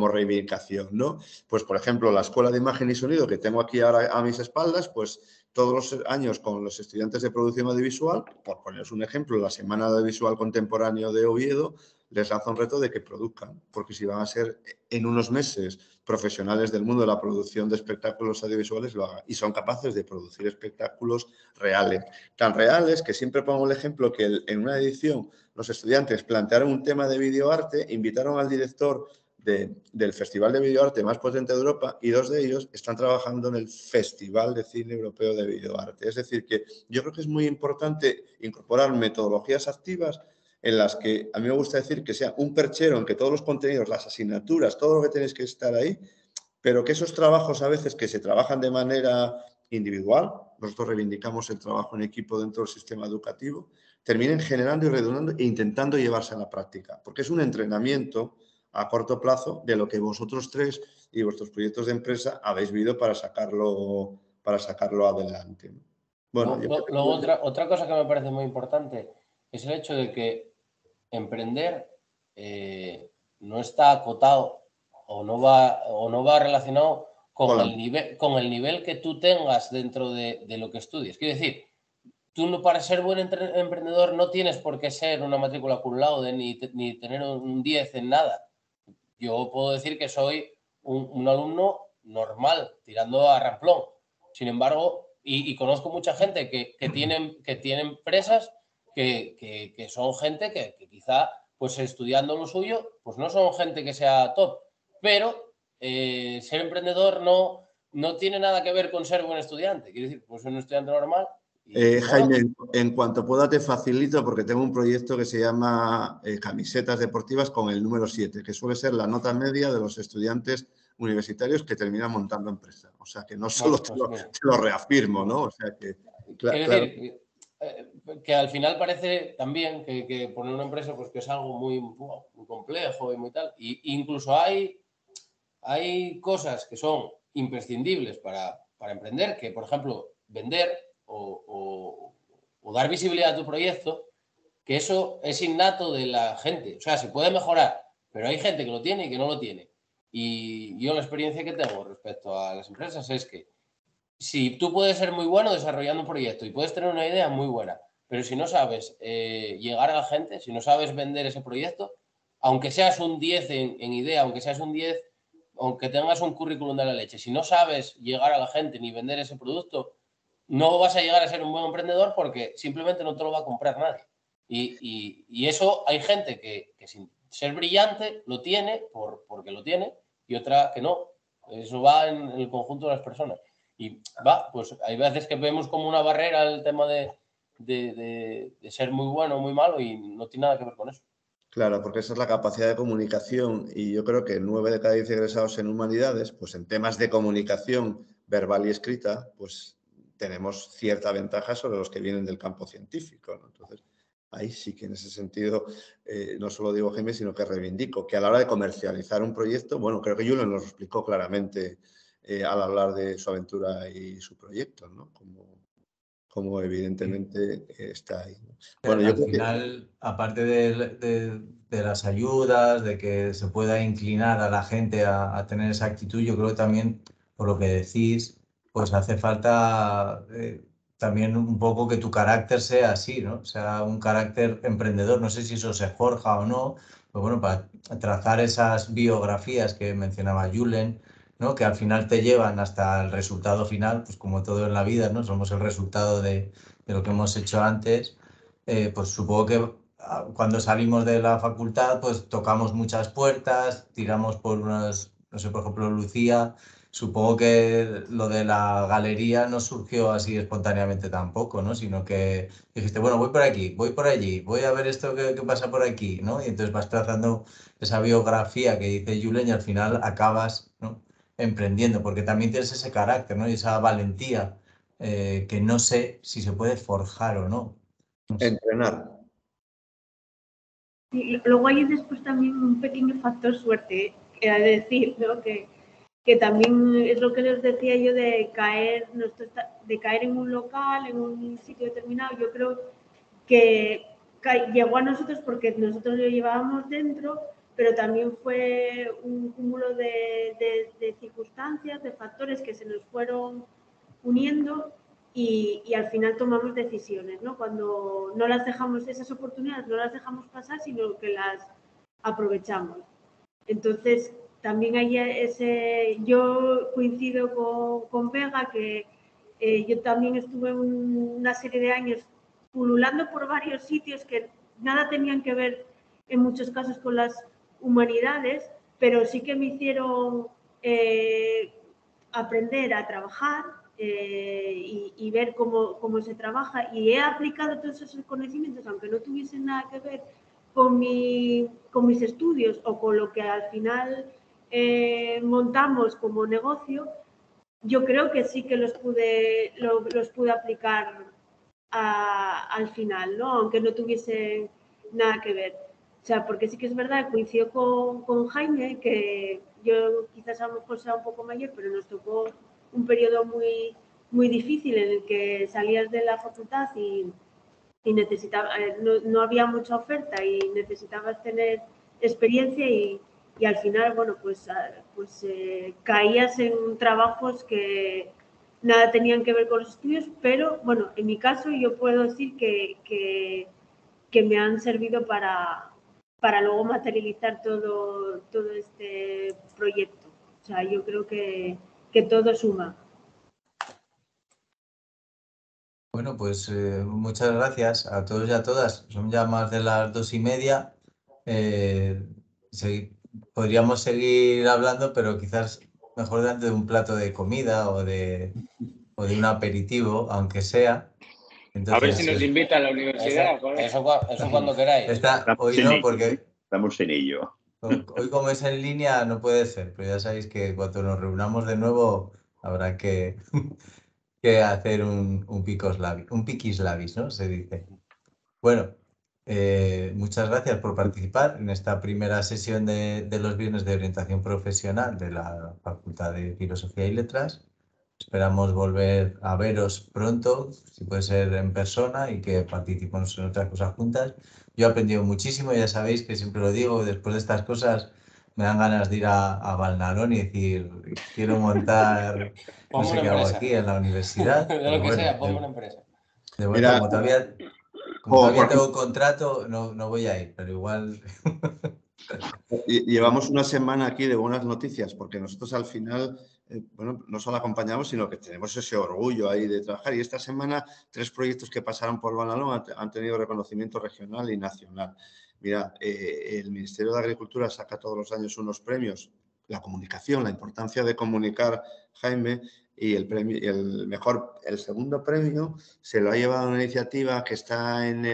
reivindicación, ¿no? Pues, por ejemplo, la Escuela de Imagen y Sonido que tengo aquí ahora a mis espaldas, pues todos los años con los estudiantes de producción audiovisual, por poneros un ejemplo, la Semana Audiovisual Contemporáneo de Oviedo, les lanza un reto de que produzcan, porque si van a ser en unos meses profesionales del mundo de la producción de espectáculos audiovisuales, lo hagan. Y son capaces de producir espectáculos reales. Tan reales que siempre pongo el ejemplo que en una edición los estudiantes plantearon un tema de videoarte, invitaron al director del Festival de Videoarte más potente de Europa y 2 de ellos están trabajando en el Festival de Cine Europeo de Videoarte. Es decir, que yo creo que es muy importante incorporar metodologías activas en las que a mí me gusta decir que sea un perchero en que todos los contenidos, las asignaturas, todo lo que tenéis que estar ahí, pero que esos trabajos a veces que se trabajan de manera individual, nosotros reivindicamos el trabajo en equipo dentro del sistema educativo, terminen generando y redundando e intentando llevarse a la práctica, porque es un entrenamiento a corto plazo de lo que vosotros 3 y vuestros proyectos de empresa habéis vivido para sacarlo adelante. Bueno, luego otra cosa que me parece muy importante es el hecho de que emprender no está acotado o no va relacionado con el nivel que tú tengas dentro de lo que estudies. Quiero decir, tú para ser buen emprendedor no tienes por qué ser una matrícula cum laude ni tener un 10 en nada. Yo puedo decir que soy un alumno normal, tirando a ramplón. Sin embargo, y conozco mucha gente que tiene empresas que son gente que quizá, pues estudiando lo suyo, pues no son gente que sea top. Pero ser emprendedor no tiene nada que ver con ser buen estudiante. Quiero decir, pues soy un estudiante normal Jaime, en cuanto pueda te facilito porque tengo un proyecto que se llama Camisetas Deportivas con el número 7, que suele ser la nota media de los estudiantes universitarios que terminan montando empresa. O sea, que no solo te lo reafirmo, ¿no? O sea, que... Quiero decir, que al final parece también que poner una empresa pues que es algo muy complejo y muy tal. Y incluso hay cosas que son imprescindibles para emprender, que por ejemplo vender o dar visibilidad a tu proyecto, que eso es innato de la gente. O sea, se puede mejorar, pero hay gente que lo tiene y que no lo tiene. Y yo la experiencia que tengo respecto a las empresas es que si tú puedes ser muy bueno desarrollando un proyecto y puedes tener una idea muy buena, pero si no sabes llegar a la gente, si no sabes vender ese proyecto, aunque seas un 10 en idea, aunque seas un 10, aunque tengas un currículum de la leche, si no sabes llegar a la gente ni vender ese producto, no vas a llegar a ser un buen emprendedor porque simplemente no te lo va a comprar nadie. Y eso hay gente que sin ser brillante lo tiene porque lo tiene y otra que no. Eso va en el conjunto de las personas. Y pues hay veces que vemos como una barrera el tema de ser muy bueno o muy malo y no tiene nada que ver con eso. Claro, porque esa es la capacidad de comunicación y yo creo que 9 de cada 10 egresados en humanidades, pues en temas de comunicación verbal y escrita, pues tenemos cierta ventaja sobre los que vienen del campo científico, ¿no? Entonces, ahí sí que en ese sentido, no solo digo Jaime, sino que reivindico que a la hora de comercializar un proyecto, bueno, creo que Julen nos lo explicó claramente al hablar de su aventura y su proyecto, ¿no? Como evidentemente está ahí, ¿no? Bueno, al final, aparte de las ayudas, de que se pueda inclinar a la gente a tener esa actitud, yo creo que también, por lo que decís, pues hace falta también un poco que tu carácter sea así, ¿no? Sea un carácter emprendedor. No sé si eso se forja o no, pero bueno, para trazar esas biografías que mencionaba Julen, ¿no? Que al final te llevan hasta el resultado final, pues como todo en la vida, ¿no? Somos el resultado de lo que hemos hecho antes. Pues supongo que cuando salimos de la facultad, pues tocamos muchas puertas, tiramos por unas, no sé, por ejemplo, Lucía. Supongo que lo de la galería no surgió así espontáneamente tampoco, ¿no? Sino que dijiste, bueno, voy por aquí, voy por allí, voy a ver esto que pasa por aquí, ¿no? Y entonces vas trazando esa biografía que dice Julen y al final acabas, ¿no? Emprendiendo, porque también tienes ese carácter, ¿no? Y esa valentía que no sé si se puede forjar o no. Entrenar. Y luego hay después también un pequeño factor suerte, es decir, ¿no? que también es lo que les decía yo de caer en un local, en un sitio determinado. Yo creo que llegó a nosotros porque nosotros lo llevábamos dentro, pero también fue un cúmulo de circunstancias, de factores que se nos fueron uniendo y al final tomamos decisiones, ¿no? Cuando no las dejamos, esas oportunidades no las dejamos pasar, sino que las aprovechamos. Entonces, también hay yo coincido con Vega, que yo también estuve una serie de años pululando por varios sitios que nada tenían que ver en muchos casos con las humanidades, pero sí que me hicieron aprender a trabajar y ver cómo se trabaja, y he aplicado todos esos conocimientos, aunque no tuviesen nada que ver con mis estudios o con lo que al final montamos como negocio. Yo creo que sí que los pude aplicar al final, ¿no? Aunque no tuviesen nada que ver. O sea, porque sí que es verdad, coincido con Jaime, que yo quizás a lo mejor sea un poco mayor, pero nos tocó un periodo muy, muy difícil en el que salías de la facultad y necesitaba, no había mucha oferta y necesitabas tener experiencia y al final, bueno, pues caías en trabajos que nada tenían que ver con los estudios, pero bueno, en mi caso yo puedo decir que me han servido para luego materializar todo este proyecto. O sea, yo creo que todo suma. Bueno, pues muchas gracias a todos y a todas. Son ya más de las 2:30. Podríamos seguir hablando, pero quizás mejor delante de un plato de comida o de un aperitivo, aunque sea. A ver si nos invita a la universidad. Eso cuando queráis. Hoy no, porque estamos en ello. Hoy como es en línea no puede ser, pero ya sabéis que cuando nos reunamos de nuevo habrá que hacer un piquis labis, ¿no? Se dice. Bueno, muchas gracias por participar en esta primera sesión de los viernes de orientación profesional de la Facultad de Filosofía y Letras. Esperamos volver a veros pronto, si puede ser en persona, y que participemos en otras cosas juntas. Yo he aprendido muchísimo, ya sabéis que siempre lo digo, después de estas cosas me dan ganas de ir a Valnarón y decir, quiero montar, no sé qué hago aquí en la universidad. De lo que sea, pongo una empresa. De momento, como todavía tengo contrato, no voy a ir, pero igual... Llevamos una semana aquí de buenas noticias, porque nosotros al final, bueno, no solo acompañamos, sino que tenemos ese orgullo ahí de trabajar. Y esta semana 3 proyectos que pasaron por Valnarón han tenido reconocimiento regional y nacional. Mira, el Ministerio de Agricultura saca todos los años unos premios, la comunicación, la importancia de comunicar, Jaime, y el segundo premio se lo ha llevado una iniciativa que está ubicada en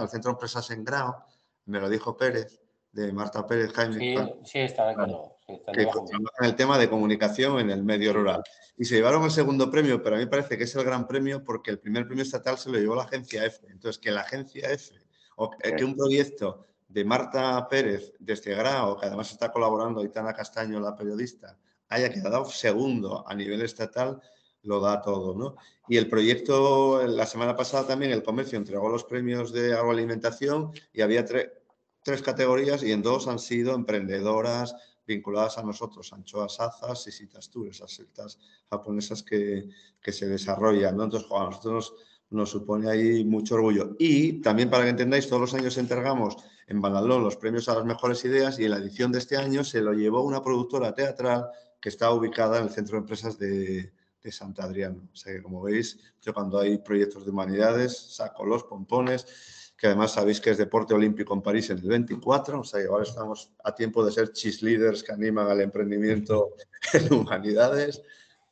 el Centro de Empresas en Grao. Me lo dijo Pérez, de Marta Pérez, Jaime. Sí, está de acuerdo. Que trabaja en el tema de comunicación en el medio rural. Y se llevaron el segundo premio, pero a mí me parece que es el gran premio porque el primer premio estatal se lo llevó la Agencia EFE. Entonces, que la Agencia EFE, o que un proyecto de Marta Pérez desde Grao, que además está colaborando Aitana Castaño, la periodista, haya quedado segundo a nivel estatal, lo da todo, ¿no? Y el proyecto, la semana pasada también, el comercio entregó los premios de agroalimentación y había 3 categorías y en 2 han sido emprendedoras vinculadas a nosotros, anchoas azas y sitastur, esas setas japonesas que se desarrollan, ¿no? Entonces, a nosotros nos supone ahí mucho orgullo. Y también para que entendáis, todos los años entregamos en Valnarón los premios a las mejores ideas y en la edición de este año se lo llevó una productora teatral que está ubicada en el Centro de Empresas de Sant Adriano. O sea que, como veis, yo cuando hay proyectos de humanidades saco los pompones, que además sabéis que es deporte olímpico en París en el 24, o sea que ahora estamos a tiempo de ser cheerleaders que animan al emprendimiento en humanidades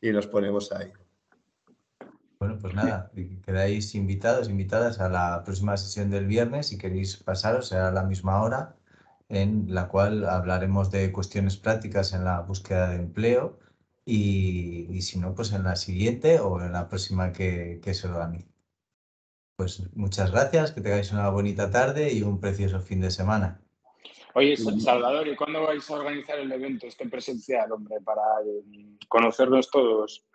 y nos ponemos ahí. Bueno, pues nada, quedáis invitadas a la próxima sesión del viernes si queréis pasaros, será a la misma hora, en la cual hablaremos de cuestiones prácticas en la búsqueda de empleo y si no, pues en la siguiente o en la próxima que se organice. Pues muchas gracias, que tengáis una bonita tarde y un precioso fin de semana. Oye, Salvador, ¿y cuándo vais a organizar el evento este presencial, hombre, para conocernos todos?